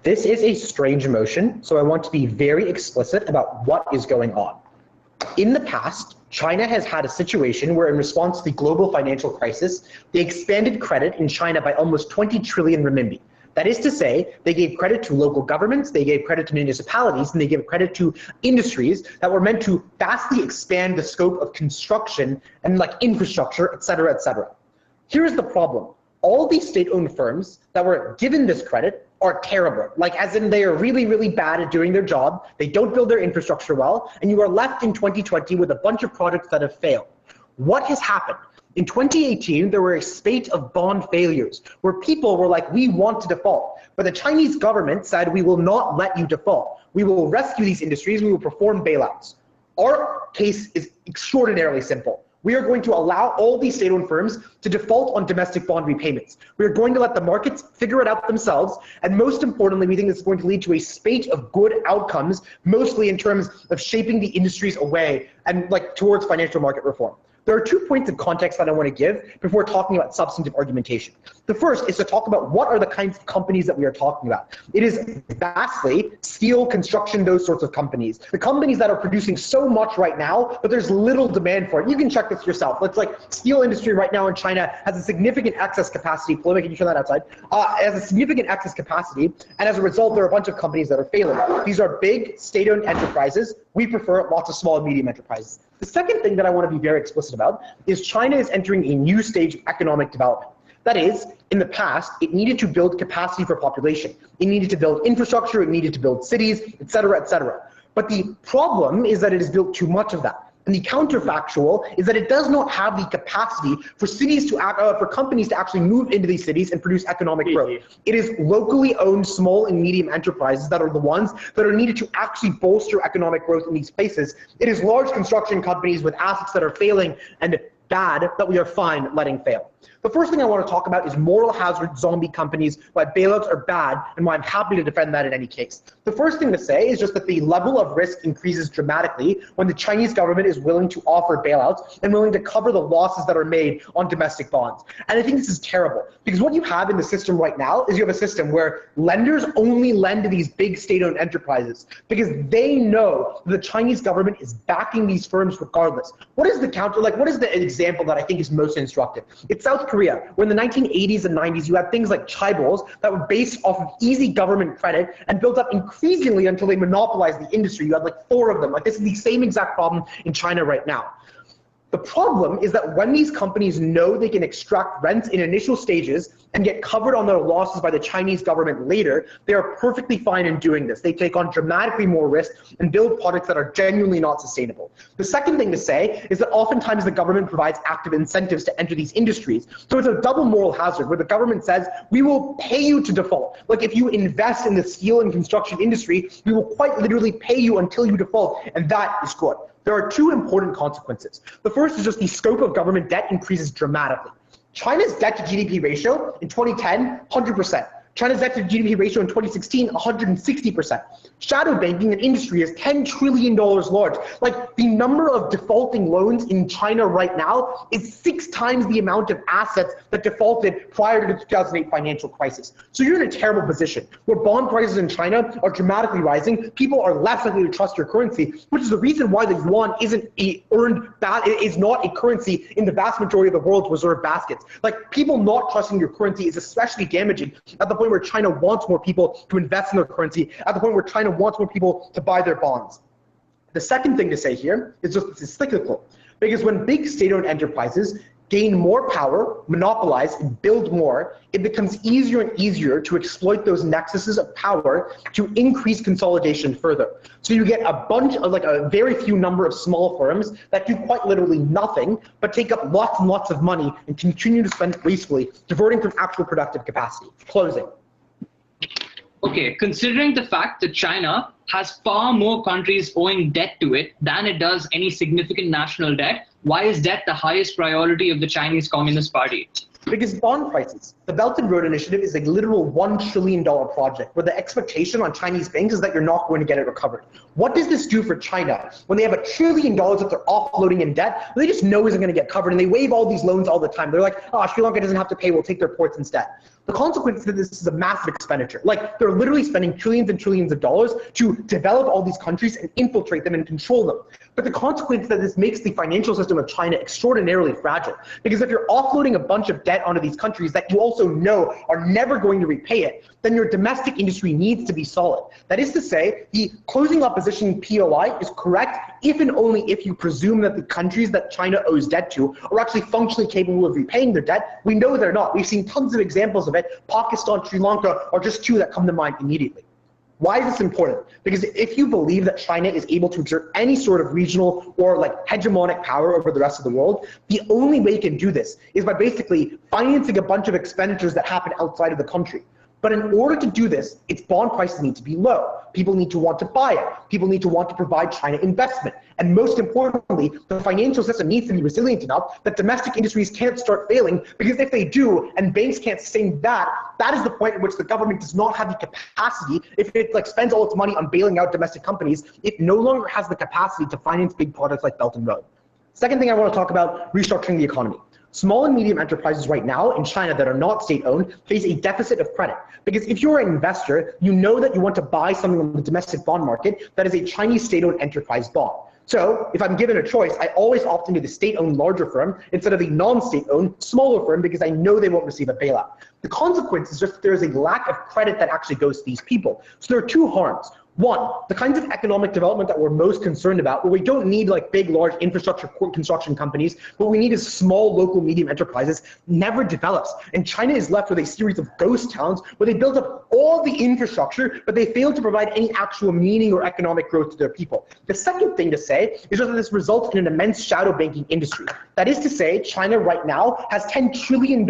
This is a strange motion, so I want to be very explicit about what is going on. In the past, China has had a situation where in response to the global financial crisis, they expanded credit in China by almost 20 trillion renminbi. That is to say, they gave credit to local governments, they gave credit to municipalities, and they gave credit to industries that were meant to vastly expand the scope of construction and like infrastructure, et cetera, et cetera. Here's the problem. All these state-owned firms that were given this credit are terrible. Like as in they are really, really bad at doing their job, they don't build their infrastructure well, and you are left in 2020 with a bunch of projects that have failed. What has happened? In 2018, there were a spate of bond failures where people were like, we want to default. But the Chinese government said, we will not let you default. We will rescue these industries, we will perform bailouts. Our case is extraordinarily simple. We are going to allow all these state-owned firms to default on domestic bond repayments. We are going to let the markets figure it out themselves, and most importantly, we think this is going to lead to a spate of good outcomes, mostly in terms of shaping the industries away and like towards financial market reform. There are 2 points of context that I want to give before talking about substantive argumentation. The first is to talk about what are the kinds of companies that we are talking about. It is vastly steel, construction, those sorts of companies. The companies that are producing so much right now, but there's little demand for it. You can check this yourself. It's like steel industry right now in China has a significant excess capacity. Paloma, can you turn that outside? It has a significant excess capacity, and as a result, there are a bunch of companies that are failing. These are big state-owned enterprises. We prefer lots of small and medium enterprises. The second thing that I want to be very explicit about is China is entering a new stage of economic development. That is, in the past, it needed to build capacity for population. It needed to build infrastructure, it needed to build cities, et cetera, et cetera. But the problem is that it has built too much of that. And the counterfactual is that it does not have the capacity for cities to for companies to actually move into these cities and produce economic growth. It is locally owned small and medium enterprises that are the ones that are needed to actually bolster economic growth in these places. It is large construction companies with assets that are failing and bad that we are fine letting fail. The first thing I want to talk about is moral hazard zombie companies, why bailouts are bad, and why I'm happy to defend that in any case. The first thing to say is just that the level of risk increases dramatically when the Chinese government is willing to offer bailouts and willing to cover the losses that are made on domestic bonds. And I think this is terrible, because what you have in the system right now is you have a system where lenders only lend to these big state-owned enterprises because they know the Chinese government is backing these firms regardless. What is the counter, like what is the example that I think is most instructive? It's South Korea, where in the 1980s and 90s, you had things like chaebols that were based off of easy government credit and built up increasingly until they monopolized the industry. You had like 4 of them. Like this is the same exact problem in China right now. The problem is that when these companies know they can extract rents in initial stages and get covered on their losses by the Chinese government later, they are perfectly fine in doing this. They take on dramatically more risk and build products that are genuinely not sustainable. The second thing to say is that oftentimes the government provides active incentives to enter these industries. So it's a double moral hazard where the government says, we will pay you to default. Like if you invest in the steel and construction industry, we will quite literally pay you until you default, and that is good. There are 2 important consequences. The first is just the scope of government debt increases dramatically. China's debt to GDP ratio in 2010, 100%. China's debt to GDP ratio in 2016, 160%. Shadow banking and industry is $10 trillion large. Like the number of defaulting loans in China right now is 6 times the amount of assets that defaulted prior to the 2008 financial crisis. So you're in a terrible position where bond prices in China are dramatically rising. People are less likely to trust your currency, which is the reason why the yuan is not a currency in the vast majority of the world's reserve baskets. Like people not trusting your currency is especially damaging at the point where China wants more people to invest in their currency, at the point where China wants more people to buy their bonds. The second thing to say here is just it's cyclical, because when big state-owned enterprises gain more power, monopolize, and build more, it becomes easier and easier to exploit those nexuses of power to increase consolidation further. So you get a bunch of, like a very few number of small firms that do quite literally nothing, but take up lots and lots of money and continue to spend wastefully, diverting from actual productive capacity. Closing. Okay, considering the fact that China has far more countries owing debt to it than it does any significant national debt, why is debt the highest priority of the Chinese Communist Party? Because bond prices, the Belt and Road Initiative is a literal $1 trillion project where the expectation on Chinese banks is that you're not going to get it recovered. What does this do for China when they have $1 trillion that they're offloading in debt? They just know isn't going to get covered, and they waive all these loans all the time. They're like, oh, Sri Lanka doesn't have to pay, we'll take their ports instead. The consequence of this is a massive expenditure. Like, they're literally spending trillions and trillions of dollars to develop all these countries and infiltrate them and control them. But the consequence that this makes the financial system of China extraordinarily fragile. Because if you're offloading a bunch of debt onto these countries that you also know are never going to repay it, then your domestic industry needs to be solid. That is to say, the closing opposition POI is correct if and only if you presume that the countries that China owes debt to are actually functionally capable of repaying their debt. We know they're not. We've seen tons of examples of it. Pakistan, Sri Lanka are just two that come to mind immediately. Why is this important? Because if you believe that China is able to exert any sort of regional or like hegemonic power over the rest of the world, the only way you can do this is by basically financing a bunch of expenditures that happen outside of the country. But in order to do this, its bond prices need to be low. People need to want to buy it. People need to want to provide China investment. And most importantly, the financial system needs to be resilient enough that domestic industries can't start failing, because if they do and banks can't sustain that, that is the point at which the government does not have the capacity. If it like spends all its money on bailing out domestic companies, it no longer has the capacity to finance big projects like Belt and Road. Second thing I want to talk about, restructuring the economy. Small and medium enterprises right now in China that are not state-owned face a deficit of credit. Because if you're an investor, you know that you want to buy something on the domestic bond market that is a Chinese state-owned enterprise bond. So if I'm given a choice, I always opt into the state-owned larger firm instead of the non-state-owned smaller firm, because I know they won't receive a bailout. The consequence is just that there's a lack of credit that actually goes to these people. So there are two harms. One, the kinds of economic development that we're most concerned about, where we don't need like big, large infrastructure construction companies, what we need is small, local, medium enterprises, never develops. And China is left with a series of ghost towns where they build up all the infrastructure, but they fail to provide any actual meaning or economic growth to their people. The second thing to say is just that this results in an immense shadow banking industry. That is to say, China right now has $10 trillion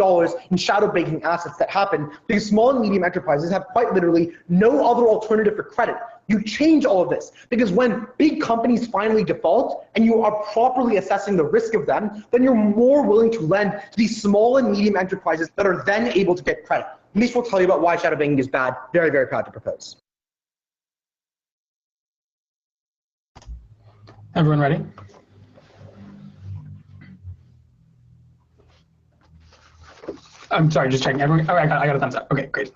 in shadow banking assets that happen because small and medium enterprises have quite literally no other alternative for credit. You change all of this, because when big companies finally default and you are properly assessing the risk of them, then you're more willing to lend to these small and medium enterprises that are then able to get credit. This will tell you about why shadow banking is bad. Very, very proud to propose. Everyone ready? I'm sorry, just checking. Everyone, oh, I got a thumbs up. Okay, great.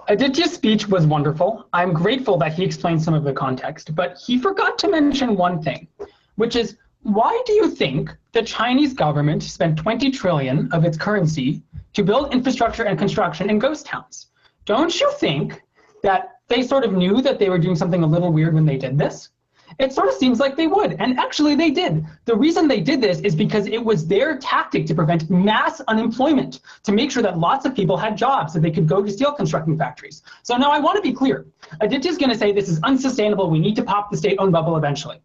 Aditya's speech was wonderful. I'm grateful that he explained some of the context, but he forgot to mention one thing, which is, why do you think the Chinese government spent 20 trillion of its currency to build infrastructure and construction in ghost towns? Don't you think that they sort of knew that they were doing something a little weird when they did this? It sort of seems like they would, and actually they did. The reason they did this is because it was their tactic to prevent mass unemployment, to make sure that lots of people had jobs so they could go to steel constructing factories. So now I want to be clear. Aditya's going to say this is unsustainable, we need to pop the state-owned bubble eventually.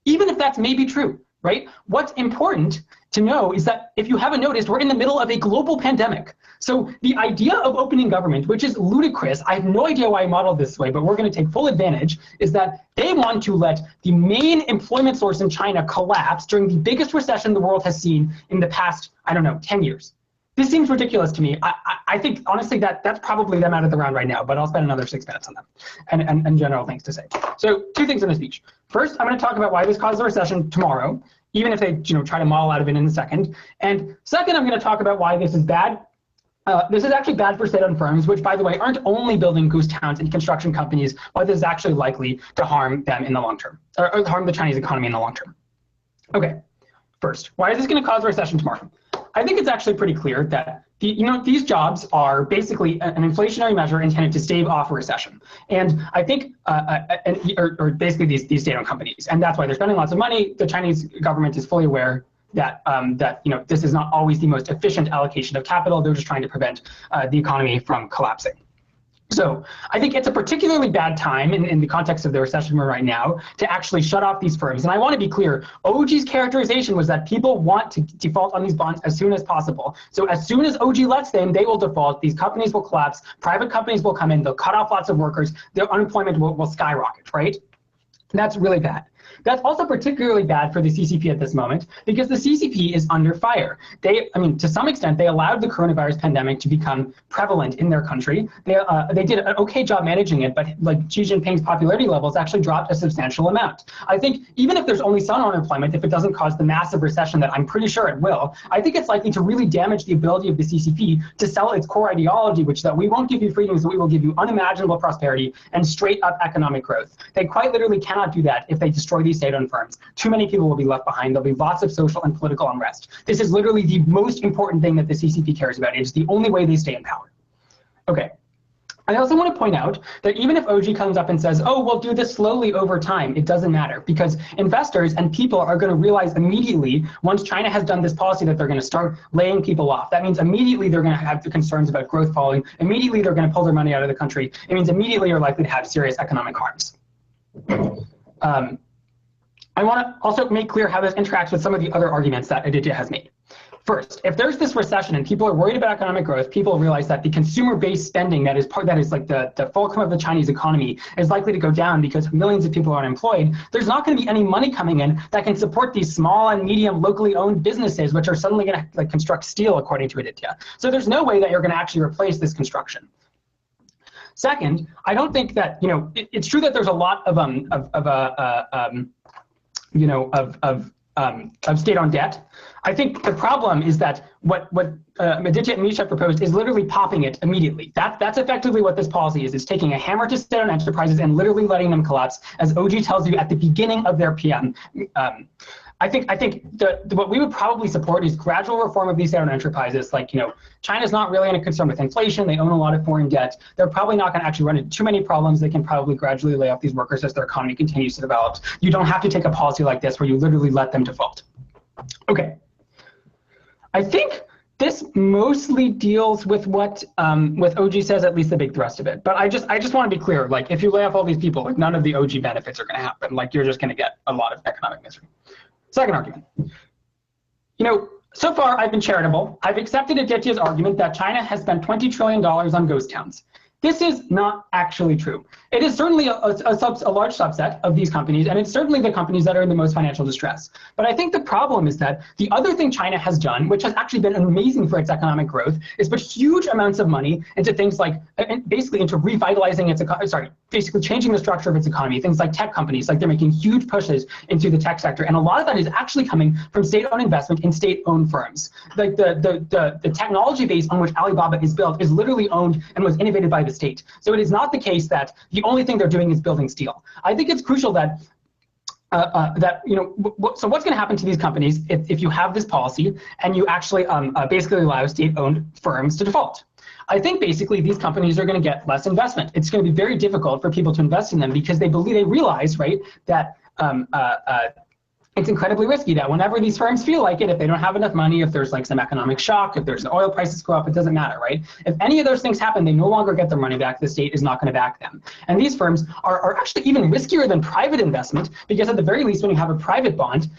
Even if that's maybe true, right? What's important to know is that if you haven't noticed, we're in the middle of a global pandemic. So the idea of opening government, which is ludicrous, I have no idea why I modeled this way, but we're going to take full advantage, is that they want to let the main employment source in China collapse during the biggest recession the world has seen in the past, I don't know, 10 years. This seems ridiculous to me. I think, honestly, that's probably them out of the round right now, but I'll spend another 6 minutes on them and general things to say. So 2 things in the speech. First, I'm going to talk about why this caused a recession tomorrow, even if they try to model out of it in a second. And second, I'm going to talk about why this is bad. This is actually bad for state-owned firms, which, by the way, aren't only building goose towns and construction companies, but this is actually likely to harm them in the long term, or harm the Chinese economy in the long term. Okay, first, why is this going to cause a recession tomorrow? I think it's actually pretty clear that these jobs are basically an inflationary measure intended to stave off a recession. And I think, or basically these state-owned companies, and that's why they're spending lots of money. The Chinese government is fully aware that this is not always the most efficient allocation of capital. They're just trying to prevent the economy from collapsing. So I think it's a particularly bad time in the context of the recession we're right now to actually shut off these firms. And I want to be clear, OG's characterization was that people want to default on these bonds as soon as possible. So as soon as OG lets them, they will default, these companies will collapse, private companies will come in, they'll cut off lots of workers, their unemployment will skyrocket, right? And that's really bad. That's also particularly bad for the CCP at this moment because the CCP is under fire. To some extent, they allowed the coronavirus pandemic to become prevalent in their country. They did an okay job managing it, but like Xi Jinping's popularity levels actually dropped a substantial amount. I think even if there's only some unemployment, if it doesn't cause the massive recession that I'm pretty sure it will, I think it's likely to really damage the ability of the CCP to sell its core ideology, which is that we won't give you freedoms, we will give you unimaginable prosperity and straight up economic growth. They quite literally cannot do that if they destroy these state-owned firms. Too many people will be left behind. There'll be lots of social and political unrest. This is literally the most important thing that the CCP cares about. It's the only way they stay in power. Okay. I also want to point out that even if OG comes up and says, oh, we'll do this slowly over time, it doesn't matter because investors and people are going to realize immediately once China has done this policy that they're going to start laying people off. That means immediately they're going to have the concerns about growth falling. Immediately they're going to pull their money out of the country. It means immediately you're likely to have serious economic harms. I want to also make clear how this interacts with some of the other arguments that Aditya has made. First, if there's this recession and people are worried about economic growth, people realize that the consumer-based spending that is like the fulcrum of the Chinese economy is likely to go down because millions of people are unemployed. There's not going to be any money coming in that can support these small and medium locally owned businesses, which are suddenly going to construct steel, according to Aditya. So there's no way that you're going to actually replace this construction. Second, I don't think that it's true that there's a lot of state-owned debt. I think the problem is that what Aditya and Misha proposed is literally popping it immediately. That's effectively what this policy is. It's taking a hammer to state-owned enterprises and literally letting them collapse, as OG tells you at the beginning of their PM. I think what we would probably support is gradual reform of these state-owned enterprises. Like, China's not really in a concern with inflation. They own a lot of foreign debt. They're probably not going to actually run into too many problems. They can probably gradually lay off these workers as their economy continues to develop. You don't have to take a policy like this where you literally let them default. Okay. I think this mostly deals with what OG says, at least the big thrust of it. But I just want to be clear. Like, if you lay off all these people, none of the OG benefits are going to happen. Like, you're just going to get a lot of economic misery. Second argument. So far I've been charitable. I've accepted Aditya's argument that China has spent $20 trillion on ghost towns. This is not actually true. It is certainly a large subset of these companies, and it's certainly the companies that are in the most financial distress. But I think the problem is that the other thing China has done, which has actually been amazing for its economic growth, is put huge amounts of money into things like, basically into revitalizing its economy, basically changing the structure of its economy. Things like tech companies, like they're making huge pushes into the tech sector. And a lot of that is actually coming from state-owned investment in state-owned firms. Like the technology base on which Alibaba is built is literally owned and was innovated by the state. So it is not the case that the only thing they're doing is building steel. I think it's crucial that so what's going to happen to these companies if you have this policy and you actually basically allow state-owned firms to default? I think basically these companies are going to get less investment. It's going to be very difficult for people to invest in them because they realize, right, that it's incredibly risky, that whenever these firms feel like it, if they don't have enough money, if there's like some economic shock, if there's oil prices go up, it doesn't matter, right? If any of those things happen, they no longer get their money back. The state is not going to back them. And these firms are actually even riskier than private investment because at the very least, when you have a private bond,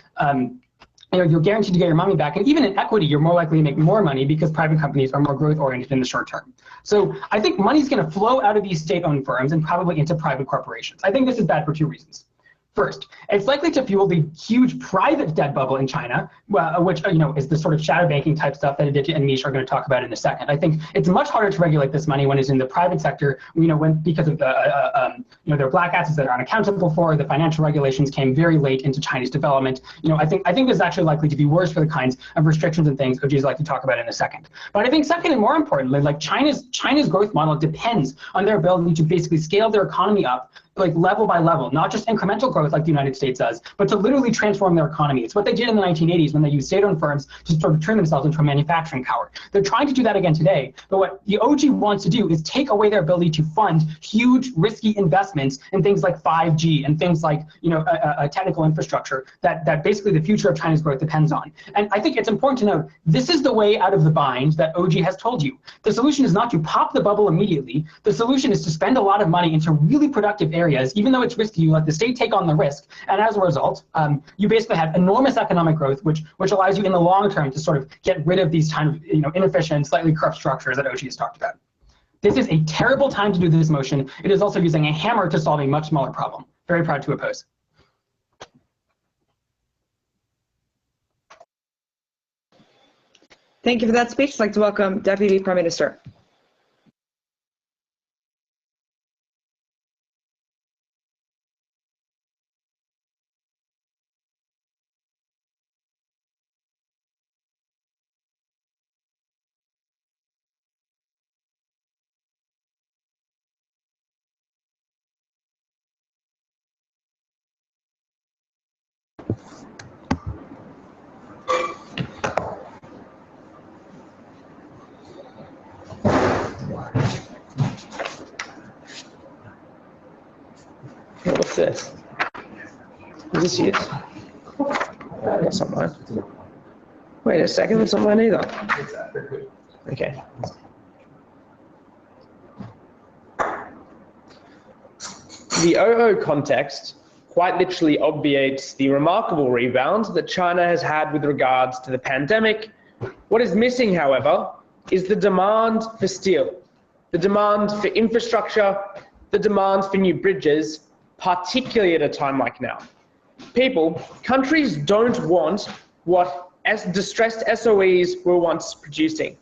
you're guaranteed to get your money back. And even in equity, you're more likely to make more money because private companies are more growth-oriented in the short term. So I think money's going to flow out of these state-owned firms and probably into private corporations. I think this is bad for two reasons. First, it's likely to fuel the huge private debt bubble in China, which is the sort of shadow banking type stuff that Aditya and Mish are going to talk about in a second. I think it's much harder to regulate this money when it's in the private sector, because of the there are black assets that are unaccountable for. The financial regulations came very late into Chinese development. I think this is actually likely to be worse for the kinds of restrictions and things OG is like to talk about in a second. But I think second and more importantly, like China's growth model depends on their ability to basically scale their economy up, like level by level, not just incremental growth like the United States does, but to literally transform their economy. It's what they did in the 1980s when they used state-owned firms to sort of turn themselves into a manufacturing power. They're trying to do that again today, but what the OG wants to do is take away their ability to fund huge, risky investments in things like 5G and things like a technical infrastructure that basically the future of China's growth depends on. And I think it's important to note, this is the way out of the bind that OG has told you. The solution is not to pop the bubble immediately. The solution is to spend a lot of money into really productive areas. Even though it's risky, you let the state take on the risk, and as a result, you basically have enormous economic growth, which allows you in the long term to sort of get rid of these kind of inefficient, slightly corrupt structures that OG has talked about. This is a terrible time to do this motion. It is also using a hammer to solve a much smaller problem. Very proud to oppose. Thank you for that speech. I'd like to welcome Deputy Prime Minister. What's this? Is this yours? That's not mine. Wait a second, that's not mine either. Okay. The OO context quite literally obviates the remarkable rebound that China has had with regards to the pandemic. What is missing, however, is the demand for steel, the demand for infrastructure, the demand for new bridges, particularly at a time like now. Countries don't want what distressed SOEs were once producing.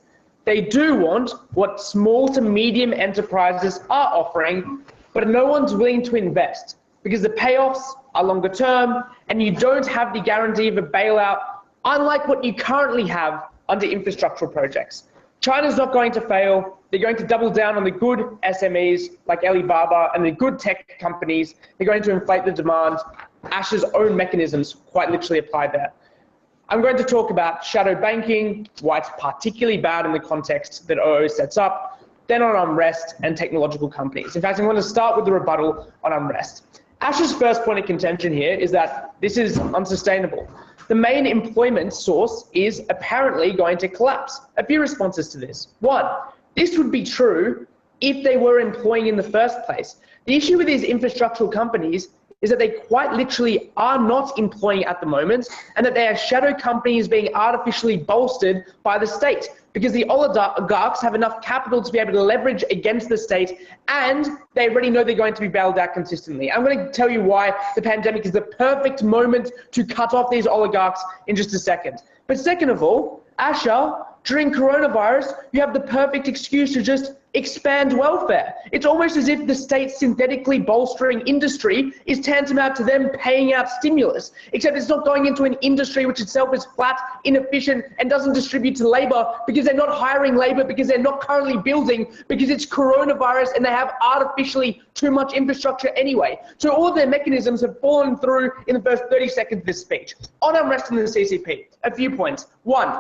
They do want what small to medium enterprises are offering, but no one's willing to invest because the payoffs are longer term and you don't have the guarantee of a bailout, unlike what you currently have under infrastructural projects. China's not going to fail. They're going to double down on the good SMEs like Alibaba and the good tech companies. They're going to inflate the demand. Ash's own mechanisms quite literally apply there. I'm going to talk about shadow banking, why it's particularly bad in the context that OO sets up, then on unrest and technological companies. In fact, I'm going to start with the rebuttal on unrest. Ash's first point of contention here is that this is unsustainable. The main employment source is apparently going to collapse. A few responses to this. One, this would be true if they were employing in the first place. The issue with these infrastructural companies is that they quite literally are not employing at the moment, and that they are shadow companies being artificially bolstered by the state, because the oligarchs have enough capital to be able to leverage against the state, and they already know they're going to be bailed out consistently. I'm going to tell you why the pandemic is the perfect moment to cut off these oligarchs in just a second. But second of all, Asha, during coronavirus, you have the perfect excuse to just expand welfare. It's almost as if the state synthetically bolstering industry is tantamount to them paying out stimulus, except it's not going into an industry which itself is flat, inefficient, and doesn't distribute to labor because they're not hiring labor, because they're not currently building, because it's coronavirus and they have artificially too much infrastructure anyway. So all of their mechanisms have fallen through in the first 30 seconds of this speech. On unrest in the CCP, a few points. One,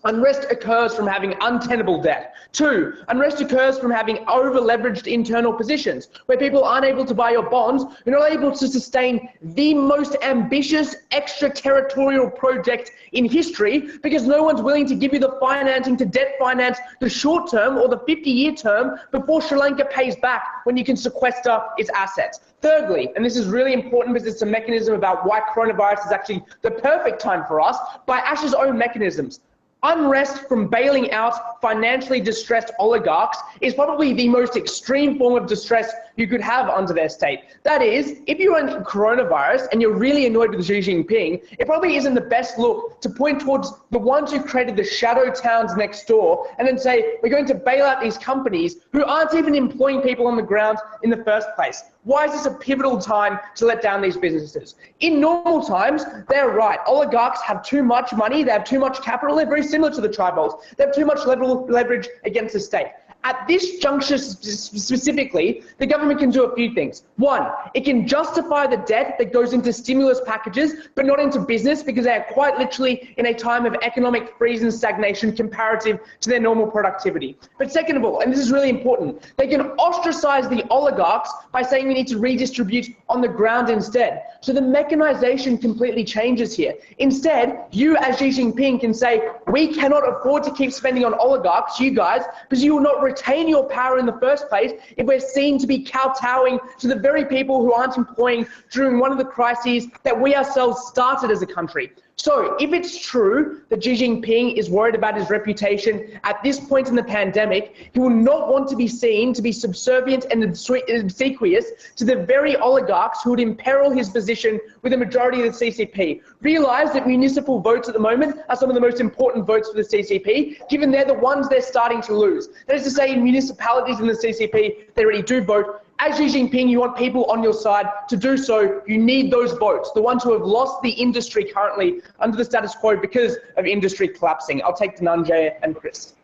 unrest occurs from having untenable debt. Two, unrest occurs from having over-leveraged internal positions, where people aren't able to buy your bonds, you're not able to sustain the most ambitious extraterritorial project in history, because no one's willing to give you the financing to debt finance the short term or the 50-year term before Sri Lanka pays back when you can sequester its assets. Thirdly, and this is really important because it's a mechanism about why coronavirus is actually the perfect time for us, by Ash's own mechanisms. Unrest from bailing out financially distressed oligarchs is probably the most extreme form of distress you could have under their state. That is, if you're in coronavirus and you're really annoyed with Xi Jinping, it probably isn't the best look to point towards the ones who created the shadow towns next door and then say, we're going to bail out these companies who aren't even employing people on the ground in the first place. Why is this a pivotal time to let down these businesses? In normal times, they're right. Oligarchs have too much money, they have too much capital, they're very similar to the tribals. They have too much leverage against the state. At this juncture specifically, the government can do a few things. One, it can justify the debt that goes into stimulus packages, but not into business, because they are quite literally in a time of economic freeze and stagnation comparative to their normal productivity. But second of all, and this is really important, they can ostracize the oligarchs by saying we need to redistribute on the ground instead. So the mechanization completely changes here. Instead, you as Xi Jinping can say, we cannot afford to keep spending on oligarchs, you guys, because you will not retain your power in the first place if we're seen to be kowtowing to the very people who aren't employing during one of the crises that we ourselves started as a country. So if it's true that Xi Jinping is worried about his reputation at this point in the pandemic, he will not want to be seen to be subservient and obsequious to the very oligarchs who would imperil his position with a majority of the CCP. Realize that municipal votes at the moment are some of the most important votes for the CCP, given they're the ones they're starting to lose. That is to say, in municipalities in the CCP, they already do vote. As Xi Jinping, you want people on your side. To do so, you need those votes, the ones who have lost the industry currently under the status quo because of industry collapsing. I'll take Dhananjay and Chris.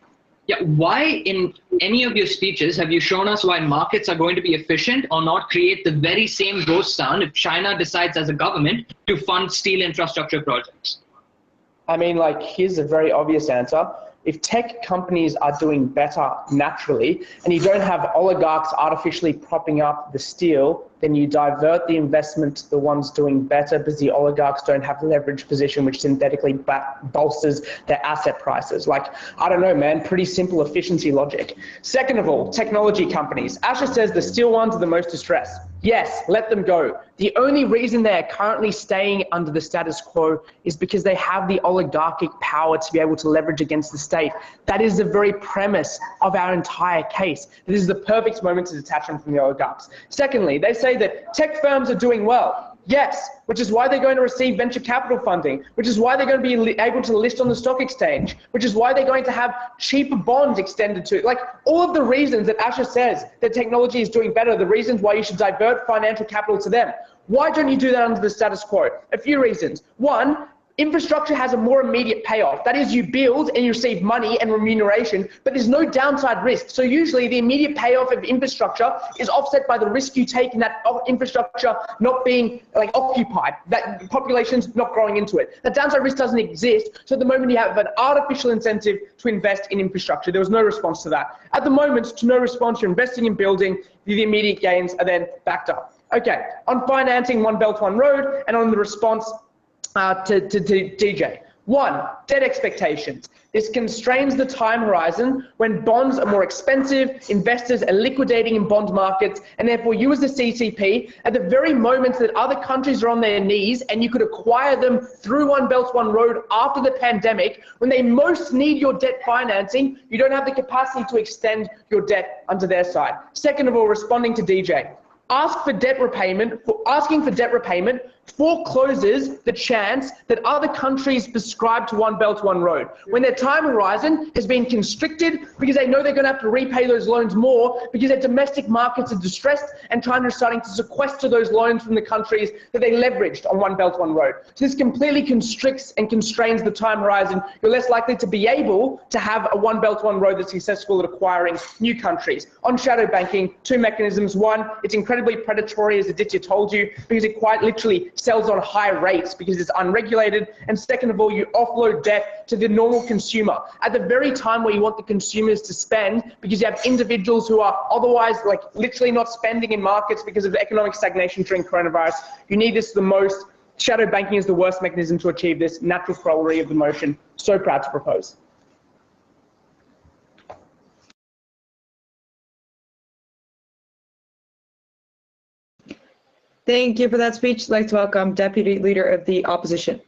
Yeah, why in any of your speeches have you shown us why markets are going to be efficient or not create the very same ghost town if China decides as a government to fund steel infrastructure projects? I mean, like, here's a very obvious answer. If tech companies are doing better naturally and you don't have oligarchs artificially propping up the steel, then you divert the investment to the ones doing better because the oligarchs don't have leverage position, which synthetically bolsters their asset prices. Like, I don't know, man, pretty simple efficiency logic. Second of all, technology companies. Asher says the steel ones are the most distressed. Yes, let them go. The only reason they are currently staying under the status quo is because they have the oligarchic power to be able to leverage against the state. That is the very premise of our entire case. This is the perfect moment to detach them from the oligarchs. Secondly, they say that tech firms are doing well. Yes, which is why they're going to receive venture capital funding, which is why they're going to be able to list on the stock exchange, which is why they're going to have cheaper bonds extended to, like, all of the reasons that Asher says that technology is doing better, the reasons why you should divert financial capital to them. Why don't you do that under the status quo? A few reasons. One, infrastructure has a more immediate payoff. That is, you build and you receive money and remuneration, but there's no downside risk. So usually the immediate payoff of infrastructure is offset by the risk you take in that infrastructure not being like occupied, that population's not growing into it. That downside risk doesn't exist. So at the moment you have an artificial incentive to invest in infrastructure. There was no response to that. At the moment, to no response, you're investing in building, the immediate gains are then backed up. Okay, on financing One Belt, One Road, and on the response to DJ. One, debt expectations. This constrains the time horizon when bonds are more expensive, investors are liquidating in bond markets, and therefore you as the CCP, at the very moment that other countries are on their knees and you could acquire them through One Belt, One Road after the pandemic, when they most need your debt financing, you don't have the capacity to extend your debt onto their side. Second of all, responding to DJ. Asking for debt repayment forecloses the chance that other countries prescribe to One Belt, One Road, when their time horizon has been constricted because they know they're going to have to repay those loans more because their domestic markets are distressed and China is starting to sequester those loans from the countries that they leveraged on One Belt, One Road. So this completely constricts and constrains the time horizon. You're less likely to be able to have a One Belt, One Road that's successful at acquiring new countries. On shadow banking, two mechanisms. One, it's incredibly predatory, as Aditya told you, because it quite literally sells on high rates because it's unregulated. And second of all, you offload debt to the normal consumer at the very time where you want the consumers to spend, because you have individuals who are otherwise like literally not spending in markets because of the economic stagnation during coronavirus. You need this the most. Shadow banking is the worst mechanism to achieve this. Natural corollary of the motion. So proud to propose. Thank you for that speech. I'd like to welcome Deputy Leader of the Opposition.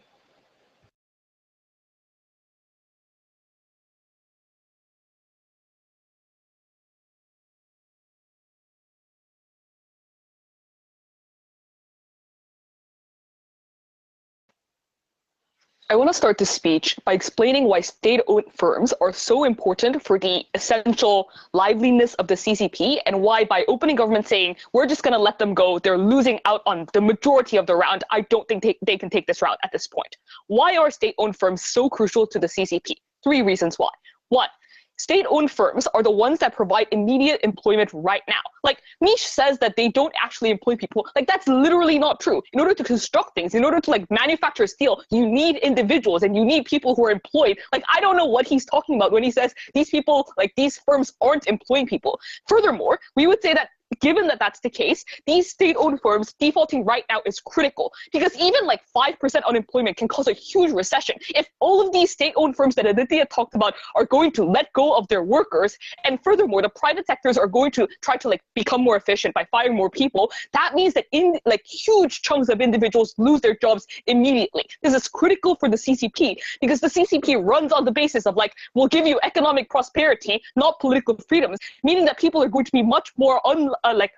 I want to start this speech by explaining why state-owned firms are so important for the essential liveliness of the CCP, and why by opening government saying, we're just going to let them go, they're losing out on the majority of the round. I don't think they can take this route at this point. Why are state-owned firms so crucial to the CCP? Three reasons why. One, state-owned firms are the ones that provide immediate employment right now. Like, Mish says that they don't actually employ people. Like, that's literally not true. In order to construct things, in order to like manufacture steel, you need individuals and you need people who are employed. Like, I don't know what he's talking about when he says these people, like these firms aren't employing people. Furthermore, we would say that given that that's the case, these state-owned firms defaulting right now is critical, because even like 5% unemployment can cause a huge recession. If all of these state-owned firms that Aditya talked about are going to let go of their workers, and furthermore, the private sectors are going to try to like become more efficient by firing more people, that means that in like huge chunks of individuals lose their jobs immediately. This is critical for the CCP, because the CCP runs on the basis of like, we'll give you economic prosperity, not political freedoms, meaning that people are going to be much more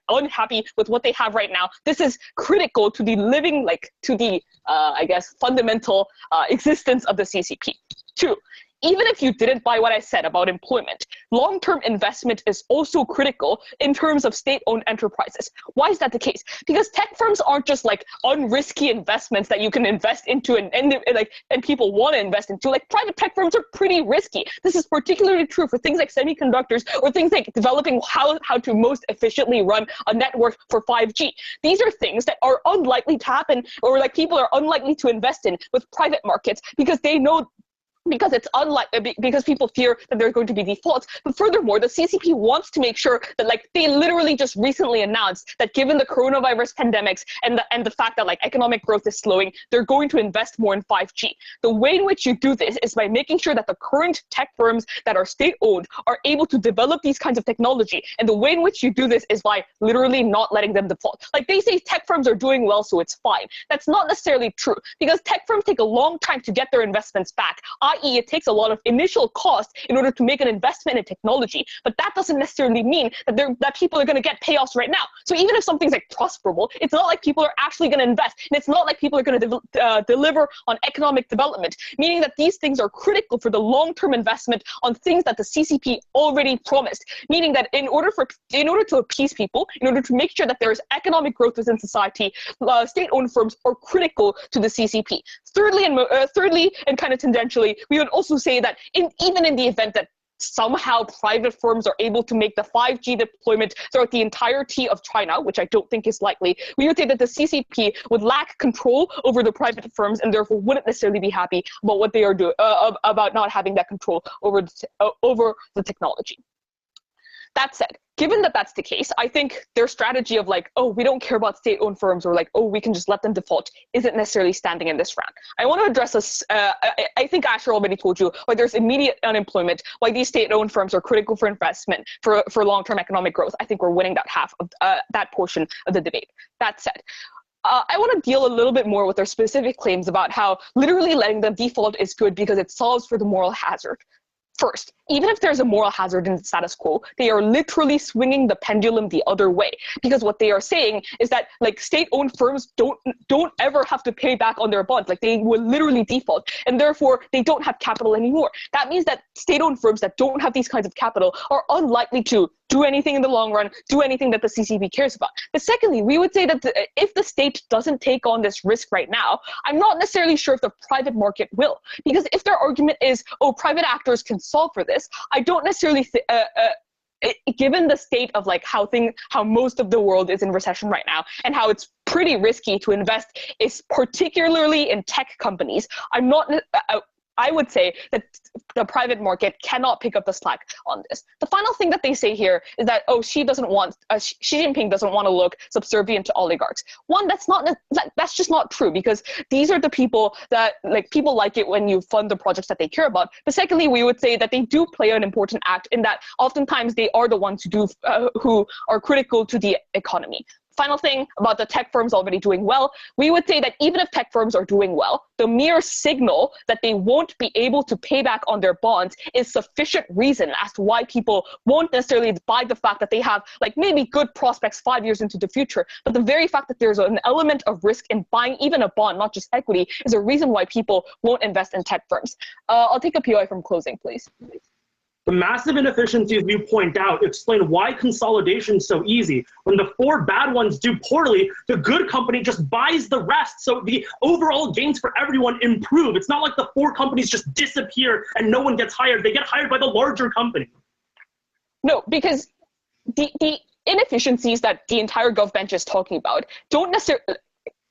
unhappy with what they have right now. This is critical to the living, like to the, I guess, fundamental existence of the CCP. Two, even if you didn't buy what I said about employment, long-term investment is also critical in terms of state-owned enterprises. Why is that the case? Because tech firms aren't just like unrisky investments that you can invest into and people want to invest into. Like private tech firms are pretty risky. This is particularly true for things like semiconductors or things like developing how to most efficiently run a network for 5G. These are things that are unlikely to happen, or like people are unlikely to invest in with private markets, because they know, because it's because people fear that there's going to be defaults. But furthermore, the CCP wants to make sure that like they literally just recently announced that given the coronavirus pandemics and the fact that like economic growth is slowing, they're going to invest more in 5G. The way in which you do this is by making sure that the current tech firms that are state-owned are able to develop these kinds of technology. And the way in which you do this is by literally not letting them default. Like they say tech firms are doing well, so it's fine. That's not necessarily true, because tech firms take a long time to get their investments back, i.e. it takes a lot of initial cost in order to make an investment in technology, but that doesn't necessarily mean that people are going to get payoffs right now. So even if something's like prosperable, it's not like people are actually going to invest, and it's not like people are going to deliver on economic development, meaning that these things are critical for the long-term investment on things that the CCP already promised, meaning that in order to appease people, in order to make sure that there is economic growth within society, state-owned firms are critical to the CCP. Thirdly, and kind of tangentially, we would also say that even in the event that somehow private firms are able to make the 5G deployment throughout the entirety of China, which I don't think is likely, we would say that the CCP would lack control over the private firms and therefore wouldn't necessarily be happy about what they are doing, about not having that control over the technology. That said, given that that's the case, I think their strategy of like, oh, we don't care about state-owned firms, or like, oh, we can just let them default, isn't necessarily standing in this round. I want to address this. I think Asher already told you why there's immediate unemployment, why these state-owned firms are critical for investment, for long-term economic growth. I think we're winning that half of that portion of the debate. That said, I want to deal a little bit more with their specific claims about how literally letting them default is good because it solves for the moral hazard. First, even if there's a moral hazard in the status quo, they are literally swinging the pendulum the other way, because what they are saying is that like state-owned firms don't ever have to pay back on their bonds. Like they will literally default, and therefore they don't have capital anymore. That means that state-owned firms that don't have these kinds of capital are unlikely to do anything in the long run, do anything that the CCP cares about. But secondly, we would say that if the state doesn't take on this risk right now, I'm not necessarily sure if the private market will. Because if their argument is, oh, private actors can solve for this, I don't necessarily given the state of like how most of the world is in recession right now, and how it's pretty risky to invest, is particularly in tech companies, I would say that the private market cannot pick up the slack on this. The final thing that they say here is that, oh, Xi Jinping doesn't want to look subservient to oligarchs. One, that's just not true, because these are the people that, like, people like it when you fund the projects that they care about. But secondly, we would say that they do play an important act in that oftentimes they are the ones who are critical to the economy. Final thing about the tech firms already doing well, we would say that even if tech firms are doing well, the mere signal that they won't be able to pay back on their bonds is sufficient reason as to why people won't necessarily buy the fact that they have like maybe good prospects 5 years into the future. But the very fact that there's an element of risk in buying even a bond, not just equity, is a reason why people won't invest in tech firms. I'll take a POI from closing, please. The massive inefficiencies you point out explain why consolidation is so easy. When the four bad ones do poorly, the good company just buys the rest, so the overall gains for everyone improve. It's not like the four companies just disappear and no one gets hired. They get hired by the larger company. No, because the inefficiencies that the entire GovBench is talking about don't necessarily...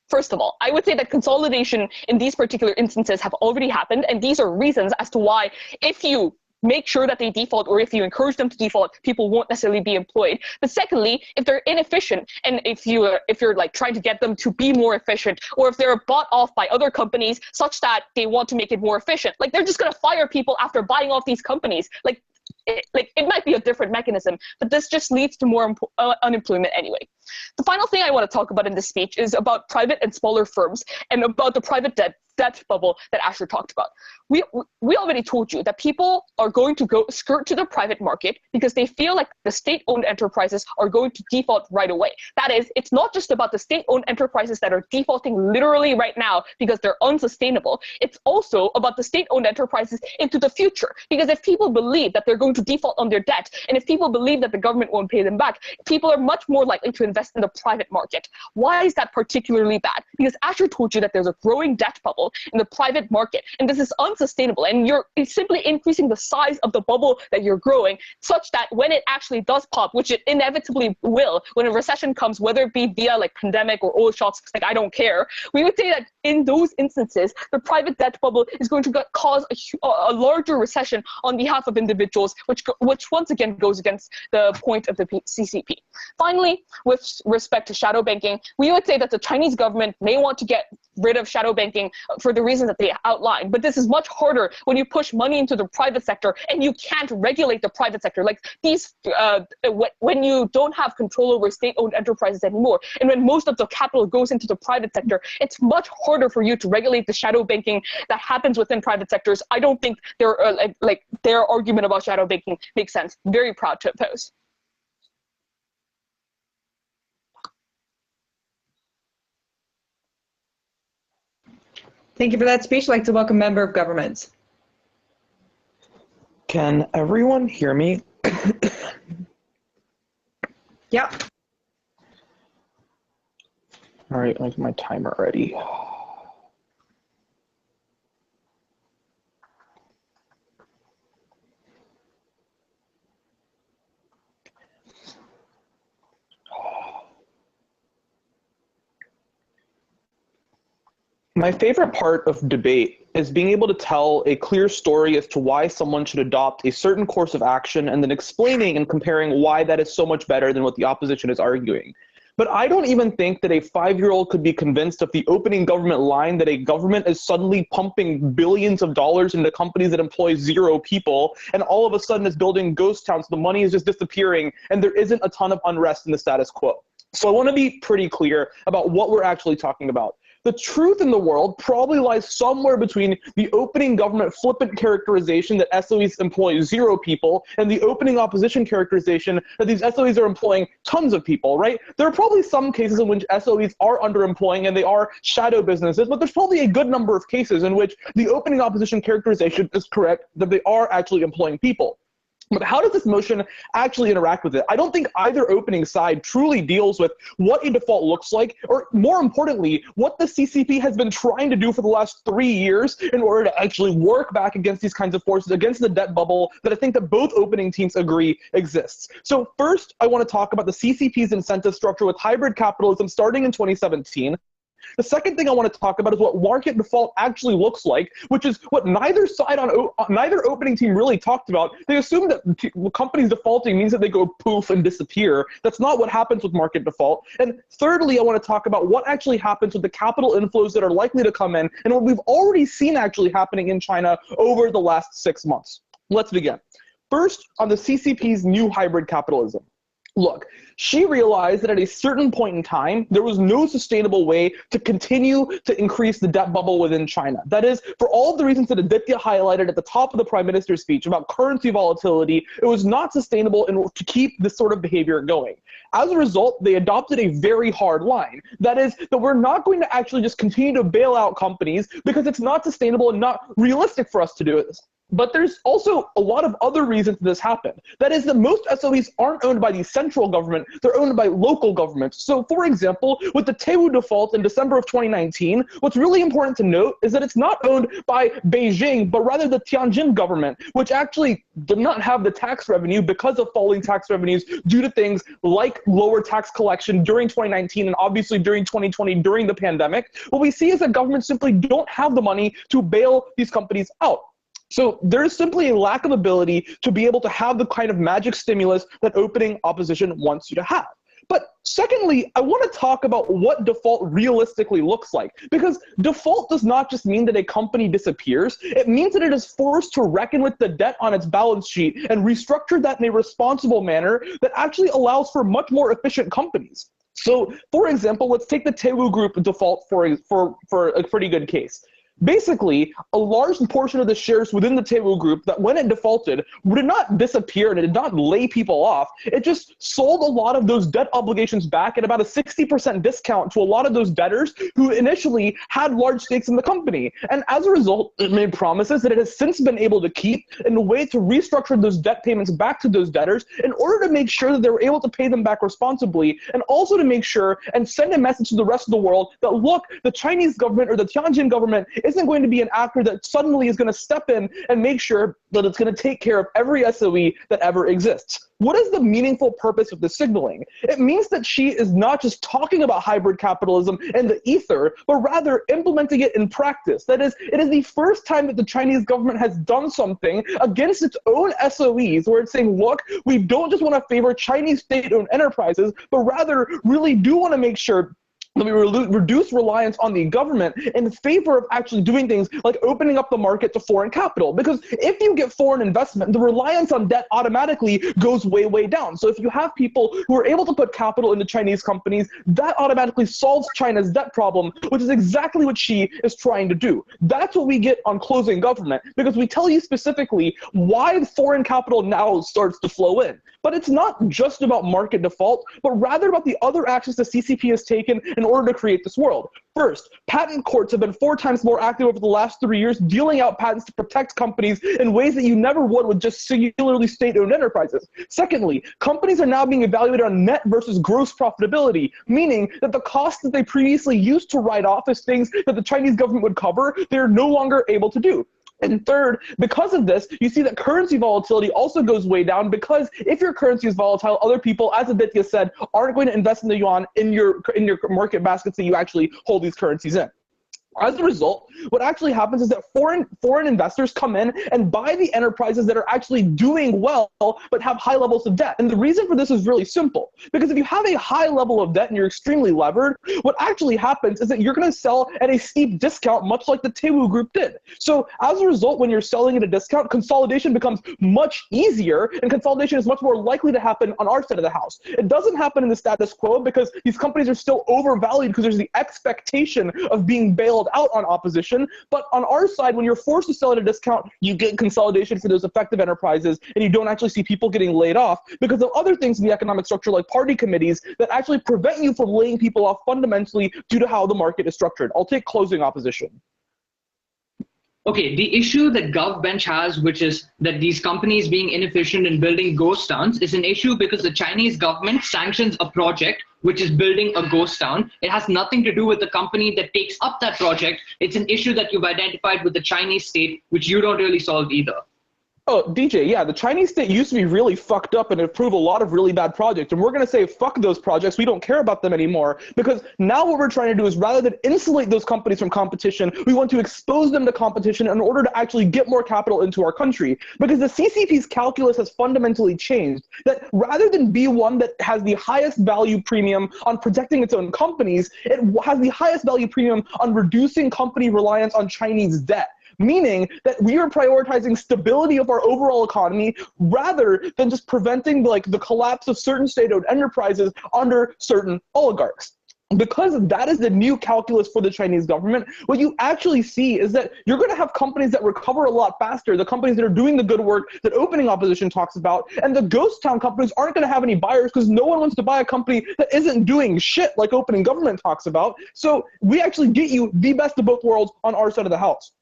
First of all, I would say that consolidation in these particular instances have already happened, and these are reasons as to why if you make sure that they default, or if you encourage them to default, people won't necessarily be employed. But secondly, if they're inefficient, and if you're like trying to get them to be more efficient, or if they're bought off by other companies such that they want to make it more efficient, like they're just going to fire people after buying off these companies. Like it might be a different mechanism, but this just leads to more unemployment anyway. The final thing I want to talk about in this speech is about private and smaller firms and about the private debt bubble that Asher talked about. We already told you that people are going to go skirt to the private market because they feel like the state-owned enterprises are going to default right away. That is, it's not just about the state-owned enterprises that are defaulting literally right now because they're unsustainable. It's also about the state-owned enterprises into the future, because if people believe that they're going to default on their debt, and if people believe that the government won't pay them back, people are much more likely to invest in the private market. Why is that particularly bad? Because Asher told you that there's a growing debt bubble in the private market, and this is unsustainable, and it's simply increasing the size of the bubble that you're growing, such that when it actually does pop, which it inevitably will, when a recession comes, whether it be via like pandemic or oil shocks, like I don't care, we would say that in those instances, the private debt bubble is going to cause a larger recession on behalf of individuals, which once again goes against the point of the CCP. Finally, with respect to shadow banking, we would say that the Chinese government may want to get rid of shadow banking for the reasons that they outlined, but this is much harder when you push money into the private sector and you can't regulate the private sector. Like these, when you don't have control over state-owned enterprises anymore, and when most of the capital goes into the private sector, it's much harder for you to regulate the shadow banking that happens within private sectors. I don't think their argument about shadow banking makes sense. Very proud to oppose. Thank you for that speech. I'd like to welcome member of government. Can everyone hear me? Yep. All right, make my timer ready. My favorite part of debate is being able to tell a clear story as to why someone should adopt a certain course of action and then explaining and comparing why that is so much better than what the opposition is arguing. But I don't even think that a 5-year-old could be convinced of the opening government line that a government is suddenly pumping billions of dollars into companies that employ 0 people, and all of a sudden is building ghost towns. The money is just disappearing, and there isn't a ton of unrest in the status quo. So I want to be pretty clear about what we're actually talking about. The truth in the world probably lies somewhere between the opening government flippant characterization that SOEs employ 0 people and the opening opposition characterization that these SOEs are employing tons of people, right? There are probably some cases in which SOEs are underemploying and they are shadow businesses, but there's probably a good number of cases in which the opening opposition characterization is correct, that they are actually employing people. But how does this motion actually interact with it? I don't think either opening side truly deals with what a default looks like, or more importantly, what the CCP has been trying to do for the last 3 years in order to actually work back against these kinds of forces, against the debt bubble that I think that both opening teams agree exists. So first, I want to talk about the CCP's incentive structure with hybrid capitalism starting in 2017. The second thing I want to talk about is what market default actually looks like, which is what neither opening team really talked about. They assume that companies defaulting means that they go poof and disappear. That's not what happens with market default. And thirdly, I want to talk about what actually happens with the capital inflows that are likely to come in and what we've already seen actually happening in China over the last 6 months. Let's begin. First, on the CCP's new hybrid capitalism. Look, she realized that at a certain point in time, there was no sustainable way to continue to increase the debt bubble within China. That is, for all of the reasons that Aditya highlighted at the top of the Prime Minister's speech about currency volatility, it was not sustainable to keep this sort of behavior going. As a result, they adopted a very hard line. That is, that we're not going to actually just continue to bail out companies because it's not sustainable and not realistic for us to do this. But there's also a lot of other reasons this happened. That is that most SOEs aren't owned by the central government, they're owned by local governments. So for example, with the Daewoo default in December of 2019, what's really important to note is that it's not owned by Beijing, but rather the Tianjin government, which actually did not have the tax revenue because of falling tax revenues due to things like lower tax collection during 2019 and obviously during 2020 during the pandemic. What we see is that governments simply don't have the money to bail these companies out. So there is simply a lack of ability to be able to have the kind of magic stimulus that opening opposition wants you to have. But secondly, I want to talk about what default realistically looks like, because default does not just mean that a company disappears. It means that it is forced to reckon with the debt on its balance sheet and restructure that in a responsible manner that actually allows for much more efficient companies. So, for example, let's take the Daewoo Group default for a pretty good case. Basically, a large portion of the shares within the Daewoo Group that when it defaulted did not disappear and it did not lay people off. It just sold a lot of those debt obligations back at about a 60% discount to a lot of those debtors who initially had large stakes in the company. And as a result, it made promises that it has since been able to keep in a way to restructure those debt payments back to those debtors in order to make sure that they were able to pay them back responsibly, and also to make sure and send a message to the rest of the world that, look, the Chinese government or the Tianjin government isn't going to be an actor that suddenly is going to step in and make sure that it's going to take care of every SOE that ever exists. What is the meaningful purpose of the signaling? It means that she is not just talking about hybrid capitalism and the ether, but rather implementing it in practice. That is, it is the first time that the Chinese government has done something against its own SOEs, where it's saying, look, we don't just want to favor Chinese state-owned enterprises, but rather really do want to make sure that we reduce reliance on the government in favor of actually doing things like opening up the market to foreign capital. Because if you get foreign investment, the reliance on debt automatically goes way, way down. So if you have people who are able to put capital into Chinese companies, that automatically solves China's debt problem, which is exactly what Xi is trying to do. That's what we get on closing government, because we tell you specifically why foreign capital now starts to flow in. But it's not just about market default, but rather about the other actions the CCP has taken in order to create this world. First, patent courts have been 4 times more active over the last 3 years, dealing out patents to protect companies in ways that you never would with just singularly state-owned enterprises. Secondly, companies are now being evaluated on net versus gross profitability, meaning that the costs that they previously used to write off as things that the Chinese government would cover, they're no longer able to do. And third, because of this, you see that currency volatility also goes way down, because if your currency is volatile, other people, as Aditya said, aren't going to invest in the yuan in your market baskets that you actually hold these currencies in. As a result, what actually happens is that foreign investors come in and buy the enterprises that are actually doing well but have high levels of debt. And the reason for this is really simple, because if you have a high level of debt and you're extremely levered, what actually happens is that you're going to sell at a steep discount, much like the Daewoo Group did. So as a result, when you're selling at a discount, consolidation becomes much easier, and consolidation is much more likely to happen on our side of the house. It doesn't happen in the status quo because these companies are still overvalued, because there's the expectation of being bailed out on opposition. But on our side, when you're forced to sell at a discount, you get consolidation for those effective enterprises, and you don't actually see people getting laid off because of other things in the economic structure, like party committees, that actually prevent you from laying people off fundamentally due to how the market is structured. I'll take closing opposition. Okay, the issue that GovBench has, which is that these companies being inefficient in building ghost towns, is an issue because the Chinese government sanctions a project which is building a ghost town. It has nothing to do with the company that takes up that project. It's an issue that you've identified with the Chinese state, which you don't really solve either. Oh, DJ, yeah, the Chinese state used to be really fucked up and approve a lot of really bad projects. And we're going to say, fuck those projects. We don't care about them anymore. Because now what we're trying to do is, rather than insulate those companies from competition, we want to expose them to competition in order to actually get more capital into our country. Because the CCP's calculus has fundamentally changed. That rather than be one that has the highest value premium on protecting its own companies, it has the highest value premium on reducing company reliance on Chinese debt. Meaning that we are prioritizing stability of our overall economy rather than just preventing the collapse of certain state-owned enterprises under certain oligarchs. Because that is the new calculus for the Chinese government, what you actually see is that you're going to have companies that recover a lot faster, the companies that are doing the good work that opening opposition talks about, and the ghost town companies aren't going to have any buyers because no one wants to buy a company that isn't doing shit like opening government talks about. So we actually get you the best of both worlds on our side of the house.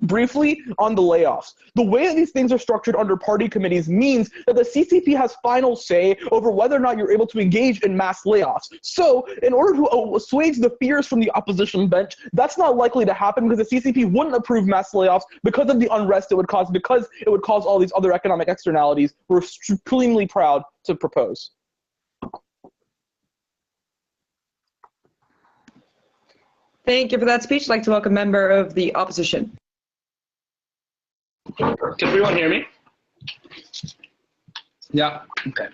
Briefly, on the layoffs. The way that these things are structured under party committees means that the CCP has final say over whether or not you're able to engage in mass layoffs. So, in order to assuage the fears from the opposition bench, that's not likely to happen because the CCP wouldn't approve mass layoffs because of the unrest it would cause, because it would cause all these other economic externalities we're supremely proud to propose. Thank you for that speech. I'd like to welcome a member of the opposition. Can everyone hear me? Yeah, okay.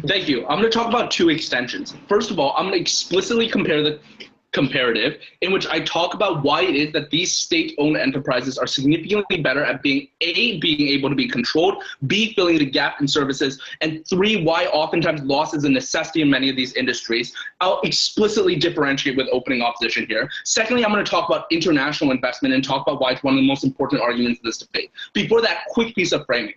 Thank you. I'm going to talk about two extensions. First of all, I'm going to explicitly compare the comparative in which I talk about why it is that these state-owned enterprises are significantly better at being able to be controlled, B, filling the gap in services, and 3, why oftentimes loss is a necessity in many of these industries. I'll explicitly differentiate with opening opposition here. Secondly, I'm going to talk about international investment and talk about why it's one of the most important arguments in this debate. Before that, quick piece of framing.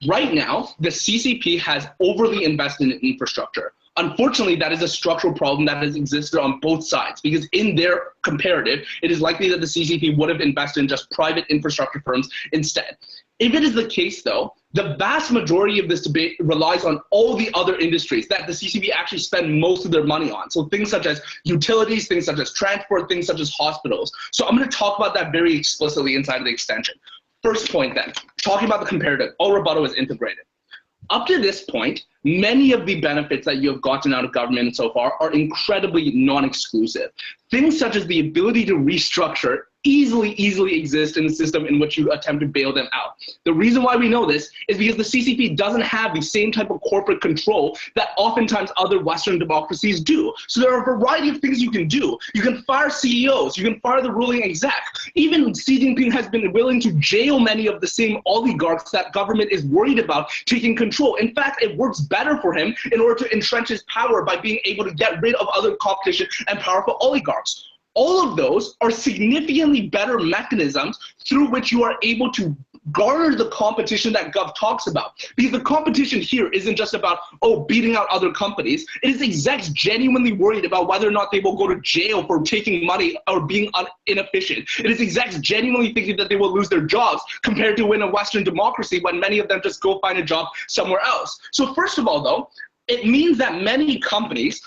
Right now, the CCP has overly invested in infrastructure. Unfortunately, that is a structural problem that has existed on both sides, because in their comparative, it is likely that the CCP would have invested in just private infrastructure firms instead. If it is the case, though, the vast majority of this debate relies on all the other industries that the CCP actually spend most of their money on. So things such as utilities, things such as transport, things such as hospitals. So I'm going to talk about that very explicitly inside of the extension. First point then, talking about the comparative, all rebuttal is integrated. Up to this point, many of the benefits that you have gotten out of government so far are incredibly non-exclusive. Things such as the ability to restructure easily exist in the system in which you attempt to bail them out. The reason why we know this is because the CCP doesn't have the same type of corporate control that oftentimes other Western democracies do. So there are a variety of things you can do. You can fire CEOs, you can fire the ruling exec. Even Xi Jinping has been willing to jail many of the same oligarchs that government is worried about taking control. In fact, it works better for him in order to entrench his power by being able to get rid of other competition and powerful oligarchs. All of those are significantly better mechanisms through which you are able to garner the competition that Gov talks about. Because the competition here isn't just about, oh, beating out other companies. It is execs genuinely worried about whether or not they will go to jail for taking money or being inefficient. It is execs genuinely thinking that they will lose their jobs compared to in a Western democracy when many of them just go find a job somewhere else. So first of all, though, it means that many companies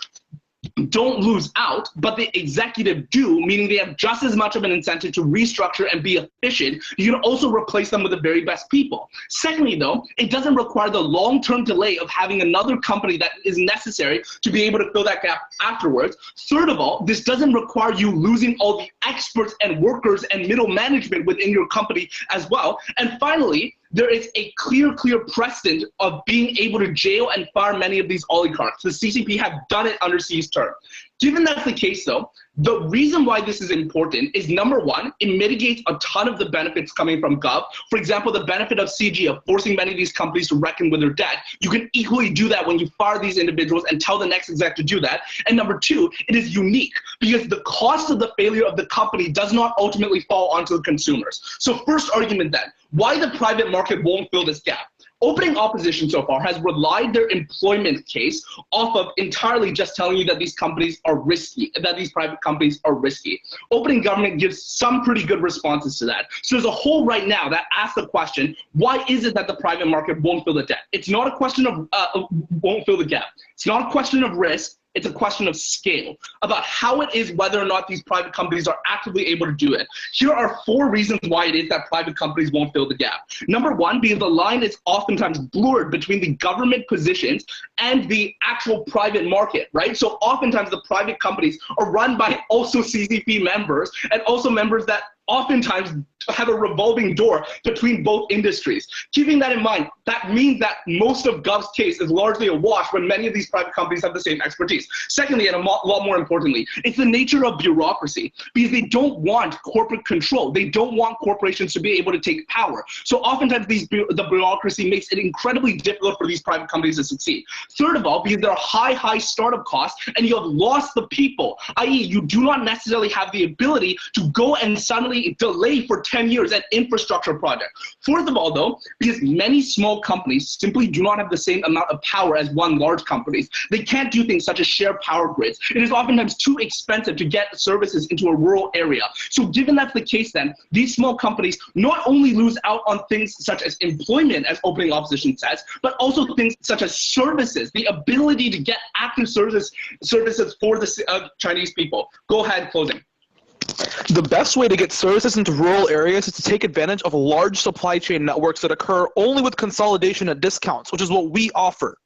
don't lose out, but the executive do, meaning they have just as much of an incentive to restructure and be efficient. You can also replace them with the very best people. Secondly, though, it doesn't require the long-term delay of having another company that is necessary to be able to fill that gap afterwards. Third of all, this doesn't require you losing all the experts and workers and middle management within your company as well. And finally, there is a clear precedent of being able to jail and fire many of these oligarchs. The CCP have done it under Xi's term. Given that's the case, though, the reason why this is important is, number one, it mitigates a ton of the benefits coming from Gov. For example, the benefit of CG, of forcing many of these companies to reckon with their debt. You can equally do that when you fire these individuals and tell the next exec to do that. And number two, it is unique because the cost of the failure of the company does not ultimately fall onto the consumers. So first argument then, why the private market won't fill this gap. Opening opposition so far has relied their employment case off of entirely just telling you that these companies are risky, that these private companies are risky. Opening government gives some pretty good responses to that. So there's a hole right now that asks the question, why is it that the private market won't fill the debt? It's not a question of won't fill the gap. It's not a question of risk. It's a question of scale, about how it is whether or not these private companies are actively able to do it. Here are 4 reasons why it is that private companies won't fill the gap. Number one, because the line is oftentimes blurred between the government positions and the actual private market, right? So oftentimes the private companies are run by also CCP members and also members that oftentimes have a revolving door between both industries. Keeping that in mind, that means that most of Gov's case is largely a wash when many of these private companies have the same expertise. Secondly, and a lot more importantly, it's the nature of bureaucracy, because they don't want corporate control. They don't want corporations to be able to take power. So oftentimes the bureaucracy makes it incredibly difficult for these private companies to succeed. Third of all, because there are high startup costs and you have lost the people, i.e. you do not necessarily have the ability to go and suddenly delay for 10 years an infrastructure project. Fourth of all, though, because many small companies simply do not have the same amount of power as one large companies. They can't do things such as share power grids. It is oftentimes too expensive to get services into a rural area. So given that's the case then, these small companies not only lose out on things such as employment, as opening opposition says, but also things such as services, the ability to get active services for the Chinese people. Go ahead, closing. The best way to get services into rural areas is to take advantage of large supply chain networks that occur only with consolidation at discounts, which is what we offer.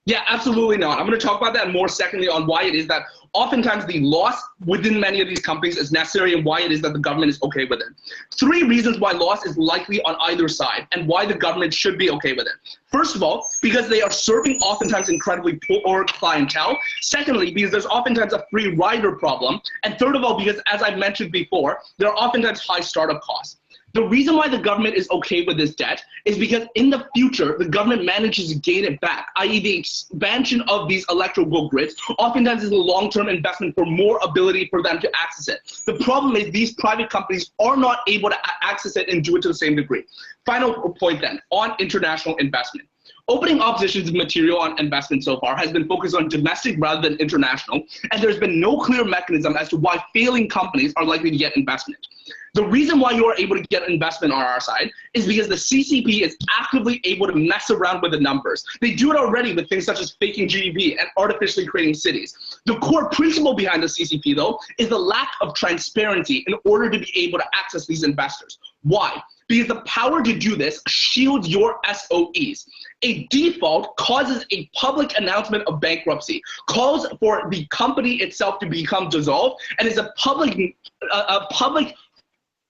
Yeah, absolutely not. I'm going to talk about that more secondly on why it is that oftentimes the loss within many of these companies is necessary and why it is that the government is okay with it. 3 reasons why loss is likely on either side and why the government should be okay with it. First of all, because they are serving oftentimes incredibly poor clientele. Secondly, because there's oftentimes a free rider problem. And third of all, because as I've mentioned before, there are oftentimes high startup costs. The reason why the government is okay with this debt is because in the future, the government manages to gain it back, i.e. the expansion of these electrical grids oftentimes is a long-term investment for more ability for them to access it. The problem is these private companies are not able to access it and do it to the same degree. Final point then, on international investment. Opening opposition's material on investment so far has been focused on domestic rather than international, and there's been no clear mechanism as to why failing companies are likely to get investment. The reason why you are able to get investment on our side is because the CCP is actively able to mess around with the numbers. They do it already with things such as faking GDP and artificially creating cities. The core principle behind the CCP, though, is the lack of transparency in order to be able to access these investors. Why? Because the power to do this shields your SOEs. A default causes a public announcement of bankruptcy, calls for the company itself to become dissolved, and is a public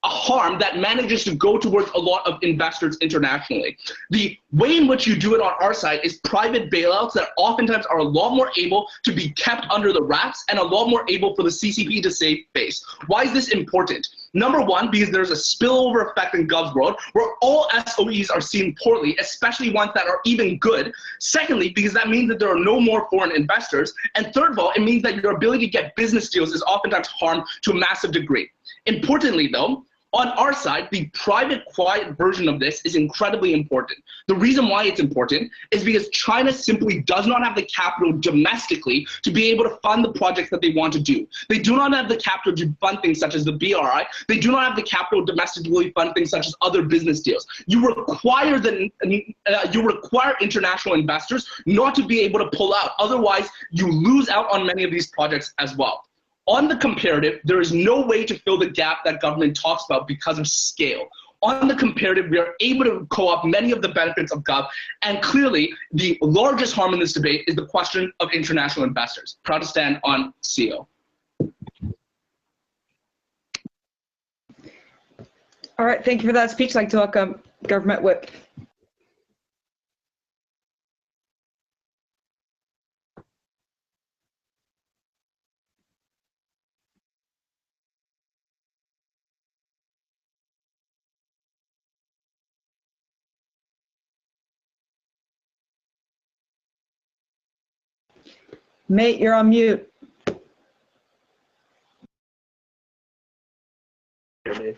harm that manages to go towards a lot of investors internationally. The way in which you do it on our side is private bailouts that oftentimes are a lot more able to be kept under the wraps and a lot more able for the CCP to save face. Why is this important? Number one, because there's a spillover effect in Gov's world where all SOEs are seen poorly, especially ones that are even good. Secondly, because that means that there are no more foreign investors. And third of all, it means that your ability to get business deals is oftentimes harmed to a massive degree. Importantly, though, on our side, the private quiet version of this is incredibly important. The reason why it's important is because China simply does not have the capital domestically to be able to fund the projects that they want to do. They do not have the capital to fund things such as the BRI. They do not have the capital domestically to fund things such as other business deals. You require international investors not to be able to pull out. Otherwise, you lose out on many of these projects as well. On the comparative, there is no way to fill the gap that government talks about because of scale. On the comparative, we are able to co-opt many of the benefits of Gov, and clearly the largest harm in this debate is the question of international investors. Proud to stand on CO. All right, thank you for that speech. I'd like to welcome Government Whip. Mate, you're on mute. I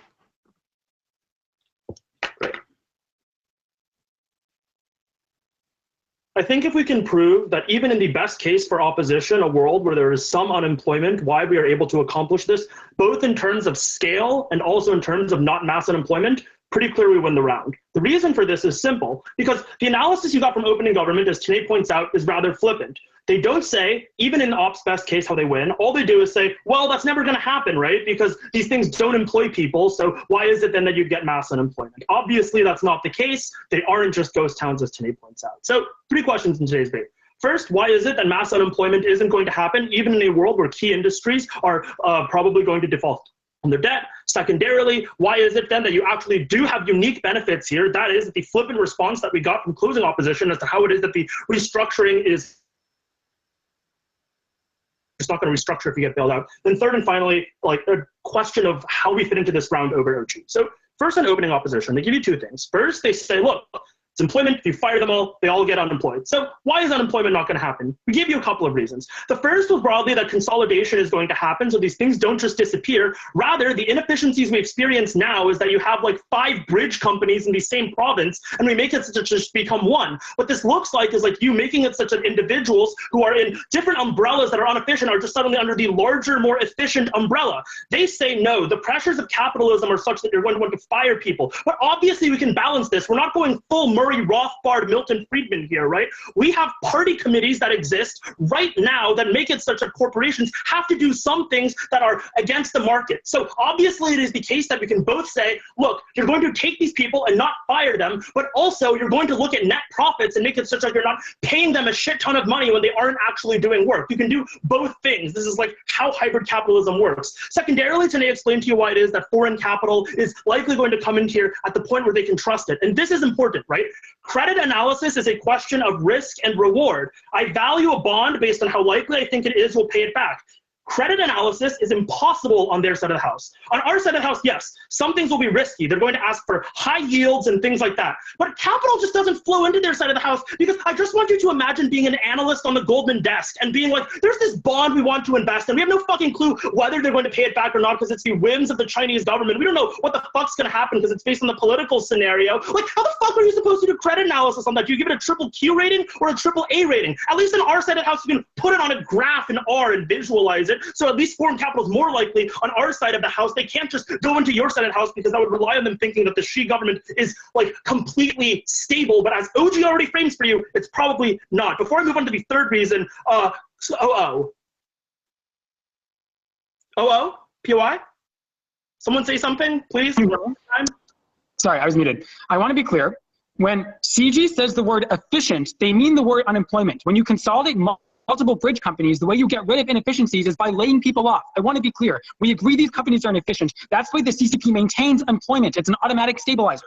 think if we can prove that even in the best case for opposition, a world where there is some unemployment, why we are able to accomplish this, both in terms of scale and also in terms of not mass unemployment, pretty clear we win the round. The reason for this is simple, because the analysis you got from opening government, as Tanay points out, is rather flippant. They don't say, even in ops best case, how they win. All they do is say, well, that's never going to happen, right? Because these things don't employ people. So why is it then that you get mass unemployment? Obviously, that's not the case. They aren't just ghost towns, as Tanay points out. So 3 questions in today's debate. First, why is it that mass unemployment isn't going to happen, even in a world where key industries are probably going to default on their debt? Secondarily, why is it then that you actually do have unique benefits here? That is the flippant response that we got from closing opposition as to how it is that the restructuring is it's not going to restructure if you get bailed out. Then third and finally, like a question of how we fit into this round over OG. So first on opening opposition, they give you 2 things. First, they say, look, it's employment. If you fire them all, they all get unemployed. So why is unemployment not going to happen? We give you a couple of reasons. The first was broadly that consolidation is going to happen, so these things don't just disappear. Rather, the inefficiencies we experience now is that you have like 5 bridge companies in the same province, and we make it such that just become one. What this looks like is like you making it such that individuals who are in different umbrellas that are inefficient are just suddenly under the larger, more efficient umbrella. They say no, the pressures of capitalism are such that you're going to want to fire people. But obviously we can balance this. We're not going full Murray Rothbard, Milton Friedman here, right? We have party committees that exist right now that make it such that corporations have to do some things that are against the market. So obviously it is the case that we can both say, look, you're going to take these people and not fire them, but also you're going to look at net profits and make it such that you're not paying them a shit ton of money when they aren't actually doing work. You can do both things. This is like how hybrid capitalism works. Secondarily, today explain to you why it is that foreign capital is likely going to come in here at the point where they can trust it. And this is important, right? Credit analysis is a question of risk and reward. I value a bond based on how likely I think it is we'll pay it back. Credit analysis is impossible on their side of the house. On our side of the house, yes, some things will be risky. They're going to ask for high yields and things like that. But capital just doesn't flow into their side of the house, because I just want you to imagine being an analyst on the Goldman desk and being like, there's this bond we want to invest in. We have no fucking clue whether they're going to pay it back or not because it's the whims of the Chinese government. We don't know what the fuck's going to happen because it's based on the political scenario. Like, how the fuck are you supposed to do credit analysis on that? Do you give it a triple Q rating or a triple A rating? At least on our side of the house, you can put it on a graph in R and visualize it. So at least foreign capital is more likely on our side of the house. They can't just go into your side of the house because that would rely on them thinking that the Xi government is like completely stable. But as OG already frames for you, it's probably not. Before I move on to the third reason, POI? Someone say something, please. Sorry, I was muted. I want to be clear. When CG says the word efficient, they mean the word unemployment. When you consolidate multiple bridge companies, the way you get rid of inefficiencies is by laying people off. I want to be clear. We agree these companies are inefficient. That's why the CCP maintains employment. It's an automatic stabilizer.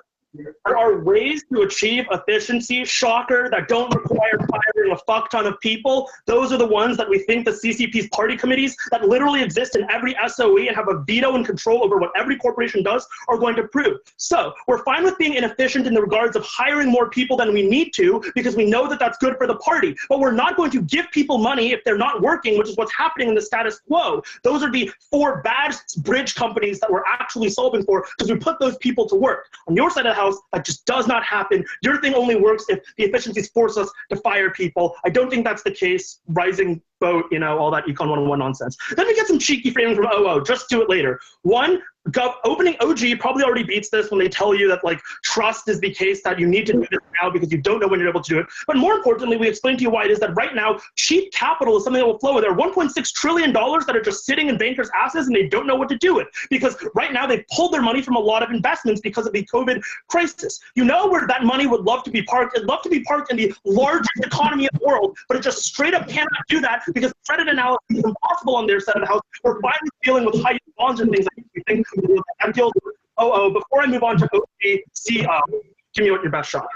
There are ways to achieve efficiency, shocker, that don't require firing a fuck ton of people. Those are the ones that we think the CCP's party committees that literally exist in every SOE and have a veto and control over what every corporation does are going to prove. So we're fine with being inefficient in the regards of hiring more people than we need to because we know that that's good for the party. But we're not going to give people money if they're not working, which is what's happening in the status quo. Those are the 4 bad bridge companies that we're actually solving for because we put those people to work. On your side of the house, that just does not happen. Your thing only works if the efficiencies force us to fire people. I don't think that's the case. Rising vote, you know, all that Econ 101 nonsense. Then we get some cheeky framing from OO. Just do it later. One, opening OG probably already beats this when they tell you that like trust is the case, that you need to do this now because you don't know when you're able to do it. But more importantly, we explain to you why it is that right now cheap capital is something that will flow. There are $1.6 trillion that are just sitting in bankers' asses and they don't know what to do with, because right now they've pulled their money from a lot of investments because of the COVID crisis. You know where that money would love to be parked? It'd love to be parked in the largest economy in the world, but it just straight up cannot do that because credit analysis is impossible on their side of the house. We're finally dealing with high bonds and things like we think. Before I move on to OGCO, give me what your best shot.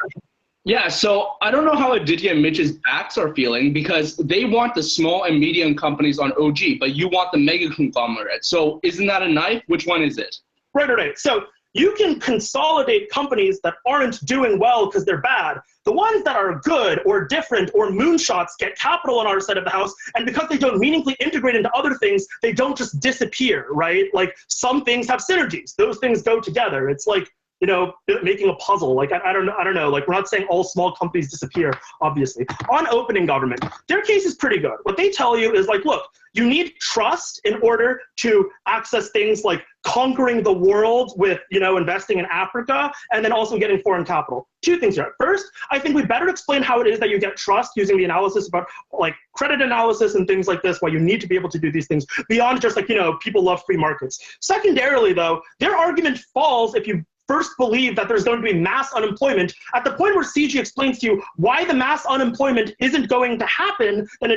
Yeah, so I don't know how Aditya and Mitch's backs are feeling because they want the small and medium companies on OG, but you want the mega conglomerate. So isn't that a knife? Which one is it? Right. So you can consolidate companies that aren't doing well because they're bad. The ones that are good or different or moonshots get capital on our side of the house, and because they don't meaningfully integrate into other things, they don't just disappear, right? Like some things have synergies. Those things go together. It's like, you know, making a puzzle. Like, I don't know. Like, we're not saying all small companies disappear, obviously. On opening government, their case is pretty good. What they tell you is like, look, you need trust in order to access things like conquering the world with, you know, investing in Africa, and then also getting foreign capital. 2 things here. First, I think we better explain how it is that you get trust using the analysis about like credit analysis and things like this, why you need to be able to do these things beyond just like, you know, people love free markets. Secondarily, though, their argument falls if you first believe that there's going to be mass unemployment. At the point where CG explains to you why the mass unemployment isn't going to happen, then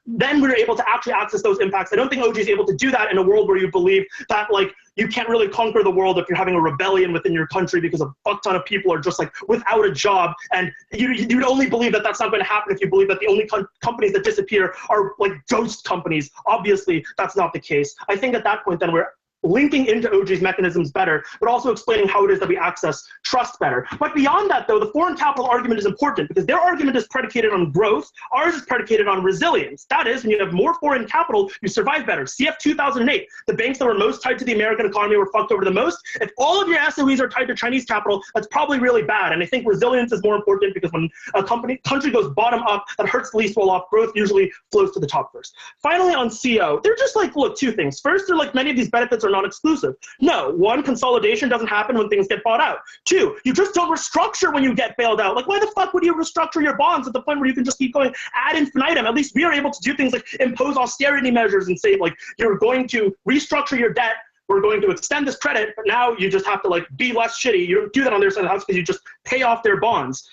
then we're able to actually access those impacts. I don't think OG is able to do that in a world where you believe that like you can't really conquer the world if you're having a rebellion within your country because a fuck ton of people are just like without a job, and you'd only believe that that's not going to happen if you believe that the only companies that disappear are like ghost companies. Obviously, that's not the case. I think at that point then we're linking into OG's mechanisms better, but also explaining how it is that we access trust better. But beyond that, though, the foreign capital argument is important because their argument is predicated on growth. Ours is predicated on resilience. That is, when you have more foreign capital, you survive better. CF 2008, the banks that were most tied to the American economy were fucked over the most. If all of your SOEs are tied to Chinese capital, that's probably really bad. And I think resilience is more important because when a country goes bottom up, that hurts the least well off. Growth usually flows to the top first. Finally, on CO, they're just like, look, 2 things. First, they're like many of these benefits are non-exclusive. No, one, consolidation doesn't happen when things get bought out. Two, you just don't restructure when you get bailed out. Like, why the fuck would you restructure your bonds at the point where you can just keep going ad infinitum? At least we are able to do things like impose austerity measures and say, like, you're going to restructure your debt, we're going to extend this credit, but now you just have to like be less shitty. You don't do that on their side of the house because you just pay off their bonds.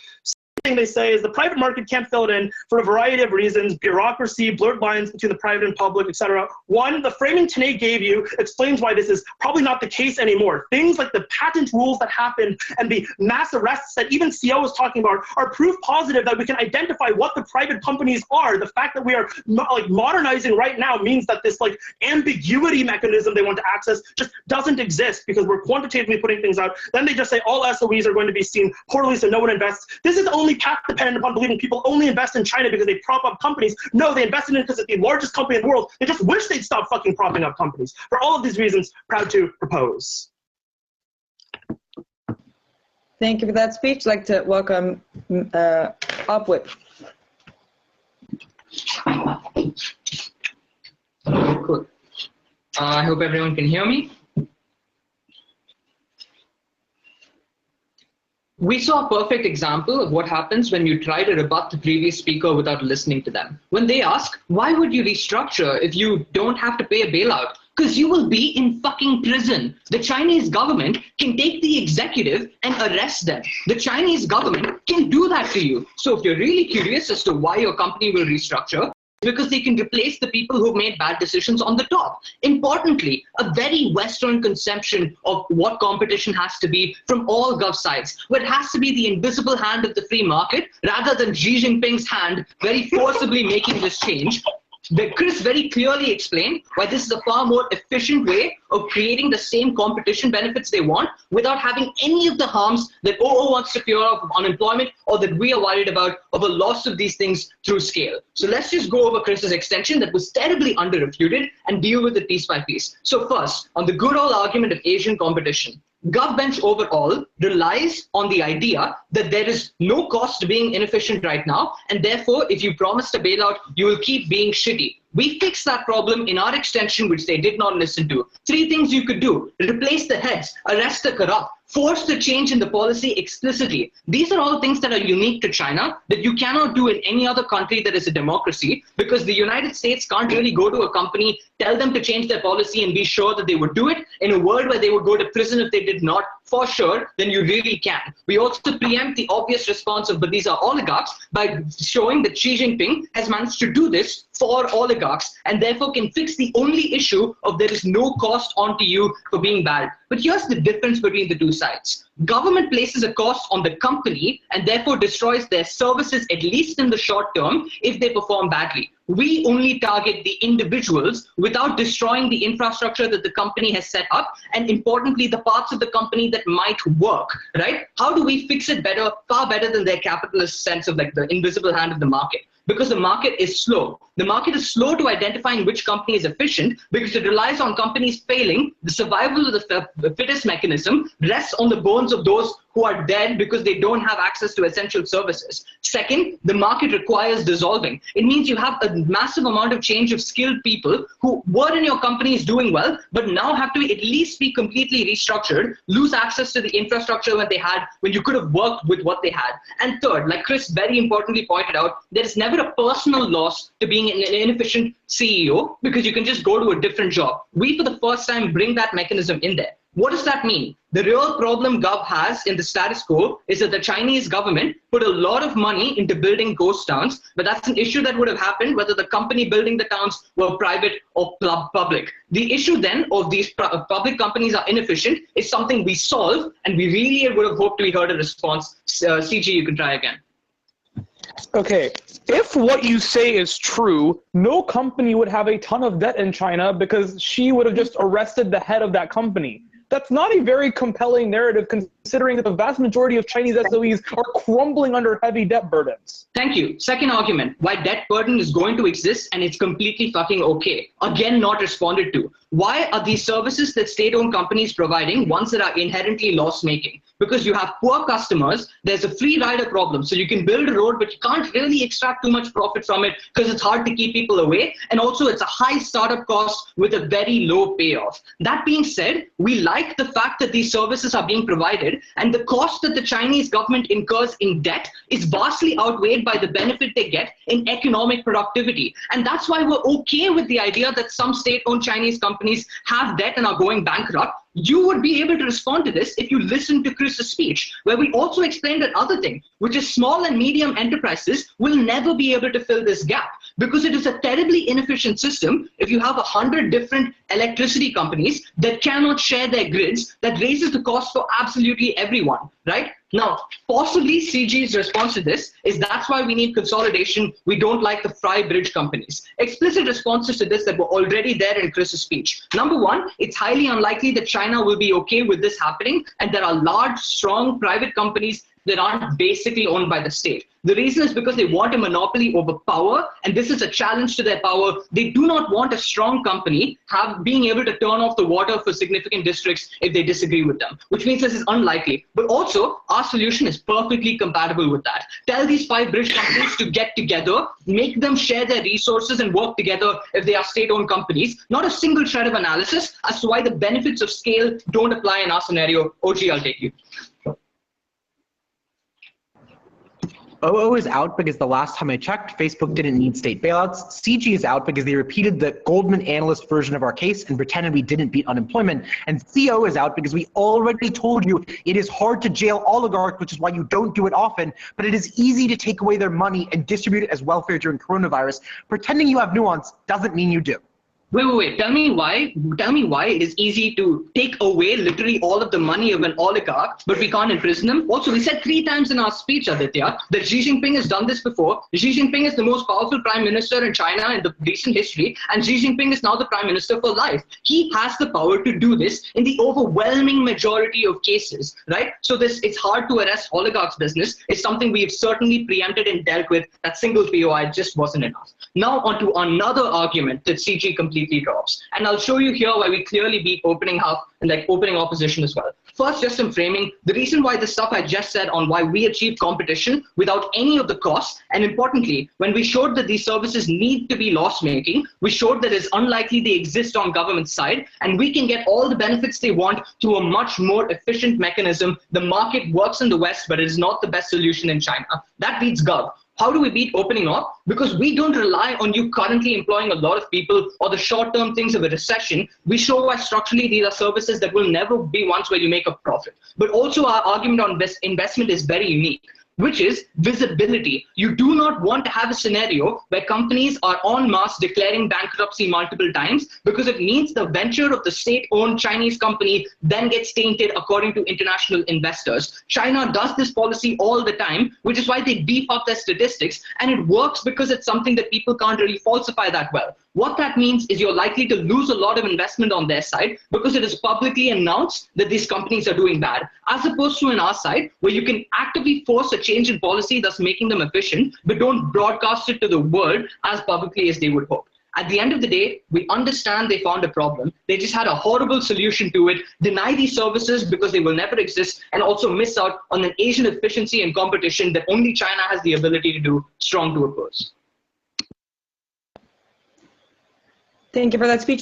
Thing they say is the private market can't fill it in for a variety of reasons: bureaucracy, blurred lines between the private and public, etc. One, the framing Tanay gave you explains why this is probably not the case anymore. Things like the patent rules that happen and the mass arrests that even CO was talking about are proof positive that we can identify what the private companies are. The fact that we are like modernizing right now means that this like ambiguity mechanism they want to access just doesn't exist because we're quantitatively putting things out. Then they just say all SOEs are going to be seen poorly, so no one invests. This is only path dependent upon believing people only invest in China because they prop up companies. No, they invest in it because it's the largest company in the world. They just wish they'd stop fucking propping up companies. For all of these reasons, proud to propose. Thank you for that speech. I'd like to welcome Upwit. Cool. I hope everyone can hear me. We saw a perfect example of what happens when you try to rebut the previous speaker without listening to them. When they ask, why would you restructure if you don't have to pay a bailout? Because you will be in fucking prison. The Chinese government can take the executive and arrest them. The Chinese government can do that to you. So if you're really curious as to why your company will restructure, because they can replace the people who've made bad decisions on the top. Importantly, a very Western conception of what competition has to be from all gov sides, where it has to be the invisible hand of the free market rather than Xi Jinping's hand very forcibly making this change. Chris very clearly explained why this is a far more efficient way of creating the same competition benefits they want without having any of the harms that OO wants to cure of unemployment or that we are worried about of a loss of these things through scale. So let's just go over Chris's extension that was terribly under-refuted and deal with it piece by piece. So first, on the good old argument of Asian competition, GovBench overall relies on the idea that there is no cost to being inefficient right now, and therefore, if you promise to bail out, you will keep being shitty. We fixed that problem in our extension, which they did not listen to. 3 things you could do: replace the heads, arrest the corrupt, force the change in the policy explicitly. These are all things that are unique to China that you cannot do in any other country that is a democracy, because the United States can't really go to a company, tell them to change their policy and be sure that they would do it. In a world where they would go to prison if they did not, for sure, then you really can. We also preempt the obvious response of, but these are oligarchs, by showing that Xi Jinping has managed to do this for oligarchs and therefore can fix the only issue of there is no cost onto you for being bad. But here's the difference between the two sides. Government places a cost on the company and therefore destroys their services, at least in the short term, if they perform badly. We only target the individuals without destroying the infrastructure that the company has set up, and importantly, the parts of the company that might work, right? How do we fix it better, far better than their capitalist sense of like the invisible hand of the market? Because the market is slow. The market is slow to identifying which company is efficient because it relies on companies failing. The survival of the fittest mechanism rests on the bones of those who are dead because they don't have access to essential services. Second, the market requires dissolving. It means you have a massive amount of change of skilled people who were in your companies doing well, but now have to at least be completely restructured, lose access to the infrastructure that they had when you could have worked with what they had. And third, like Chris very importantly pointed out, there is never a personal loss to being an inefficient CEO because you can just go to a different job. We, for the first time, bring that mechanism in there. What does that mean? The real problem Gov has in the status quo is that the Chinese government put a lot of money into building ghost towns, but that's an issue that would have happened whether the company building the towns were private or public. The issue then of these public companies are inefficient is something we solve, and we really would have hoped we heard a response. CG, you can try again. Okay, if what you say is true, no company would have a ton of debt in China because she would have just arrested the head of that company. That's not a very compelling narrative considering that the vast majority of Chinese SOEs are crumbling under heavy debt burdens. Thank you. Second argument, why debt burden is going to exist and it's completely fucking okay. Again, not responded to. Why are these services that state-owned companies providing ones that are inherently loss-making? Because you have poor customers, there's a free rider problem. So you can build a road, but you can't really extract too much profit from it because it's hard to keep people away. And also it's a high startup cost with a very low payoff. That being said, we like the fact that these services are being provided and the cost that the Chinese government incurs in debt is vastly outweighed by the benefit they get in economic productivity. And that's why we're okay with the idea that some state-owned Chinese companies have debt and are going bankrupt. You would be able to respond to this if you listen to Chris's speech, where we also explained another thing, which is small and medium enterprises will never be able to fill this gap because it is a terribly inefficient system. If you have 100 different electricity companies that cannot share their grids, that raises the cost for absolutely everyone, right? Now, possibly CG's response to this is that's why we need consolidation. We don't like the fry bridge companies. Explicit responses to this that were already there in Chris's speech. Number one, it's highly unlikely that China will be okay with this happening, and there are large, strong private companies that aren't basically owned by the state. The reason is because they want a monopoly over power, and this is a challenge to their power. They do not want a strong company being able to turn off the water for significant districts if they disagree with them, which means this is unlikely. But also, our solution is perfectly compatible with that. Tell these 5 bridge companies to get together, make them share their resources and work together if they are state-owned companies. Not a single shred of analysis as to why the benefits of scale don't apply in our scenario. OG, I'll take you. OO is out because the last time I checked, Facebook didn't need state bailouts. CG is out because they repeated the Goldman analyst version of our case and pretended we didn't beat unemployment. And CO is out because we already told you it is hard to jail oligarchs, which is why you don't do it often, but it is easy to take away their money and distribute it as welfare during coronavirus. Pretending you have nuance doesn't mean you do. Wait. Tell me why it is easy to take away literally all of the money of an oligarch, but we can't imprison them. Also, we said 3 times in our speech, Aditya, that Xi Jinping has done this before. Xi Jinping is the most powerful prime minister in China in the recent history, and Xi Jinping is now the prime minister for life. He has the power to do this in the overwhelming majority of cases, right? So it's hard to arrest oligarchs' business. It's something we've certainly preempted and dealt with. That single POI just wasn't enough. Now onto another argument that CG completely drops. And I'll show you here why we clearly beat opening half and opening opposition as well. First, just some framing. The reason why the stuff I just said on why we achieved competition without any of the costs, and importantly, when we showed that these services need to be loss-making, we showed that it's unlikely they exist on government side, and we can get all the benefits they want through a much more efficient mechanism. The market works in the West, but it is not the best solution in China. That beats Gov. How do we beat opening up? Because we don't rely on you currently employing a lot of people or the short-term things of a recession. We show why structurally these are services that will never be ones where you make a profit. But also our argument on investment is very unique, which is visibility. You do not want to have a scenario where companies are en masse declaring bankruptcy multiple times because it means the venture of the state-owned Chinese company then gets tainted according to international investors. China does this policy all the time, which is why they beef up their statistics, and it works because it's something that people can't really falsify that well. What that means is you're likely to lose a lot of investment on their side because it is publicly announced that these companies are doing bad, as opposed to on our side, where you can actively force a change in policy, thus making them efficient, but don't broadcast it to the world as publicly as they would hope. At the end of the day, we understand they found a problem. They just had a horrible solution to it, deny these services because they will never exist, and also miss out on an Asian efficiency and competition that only China has the ability to do, strong to oppose. Thank you for that speech.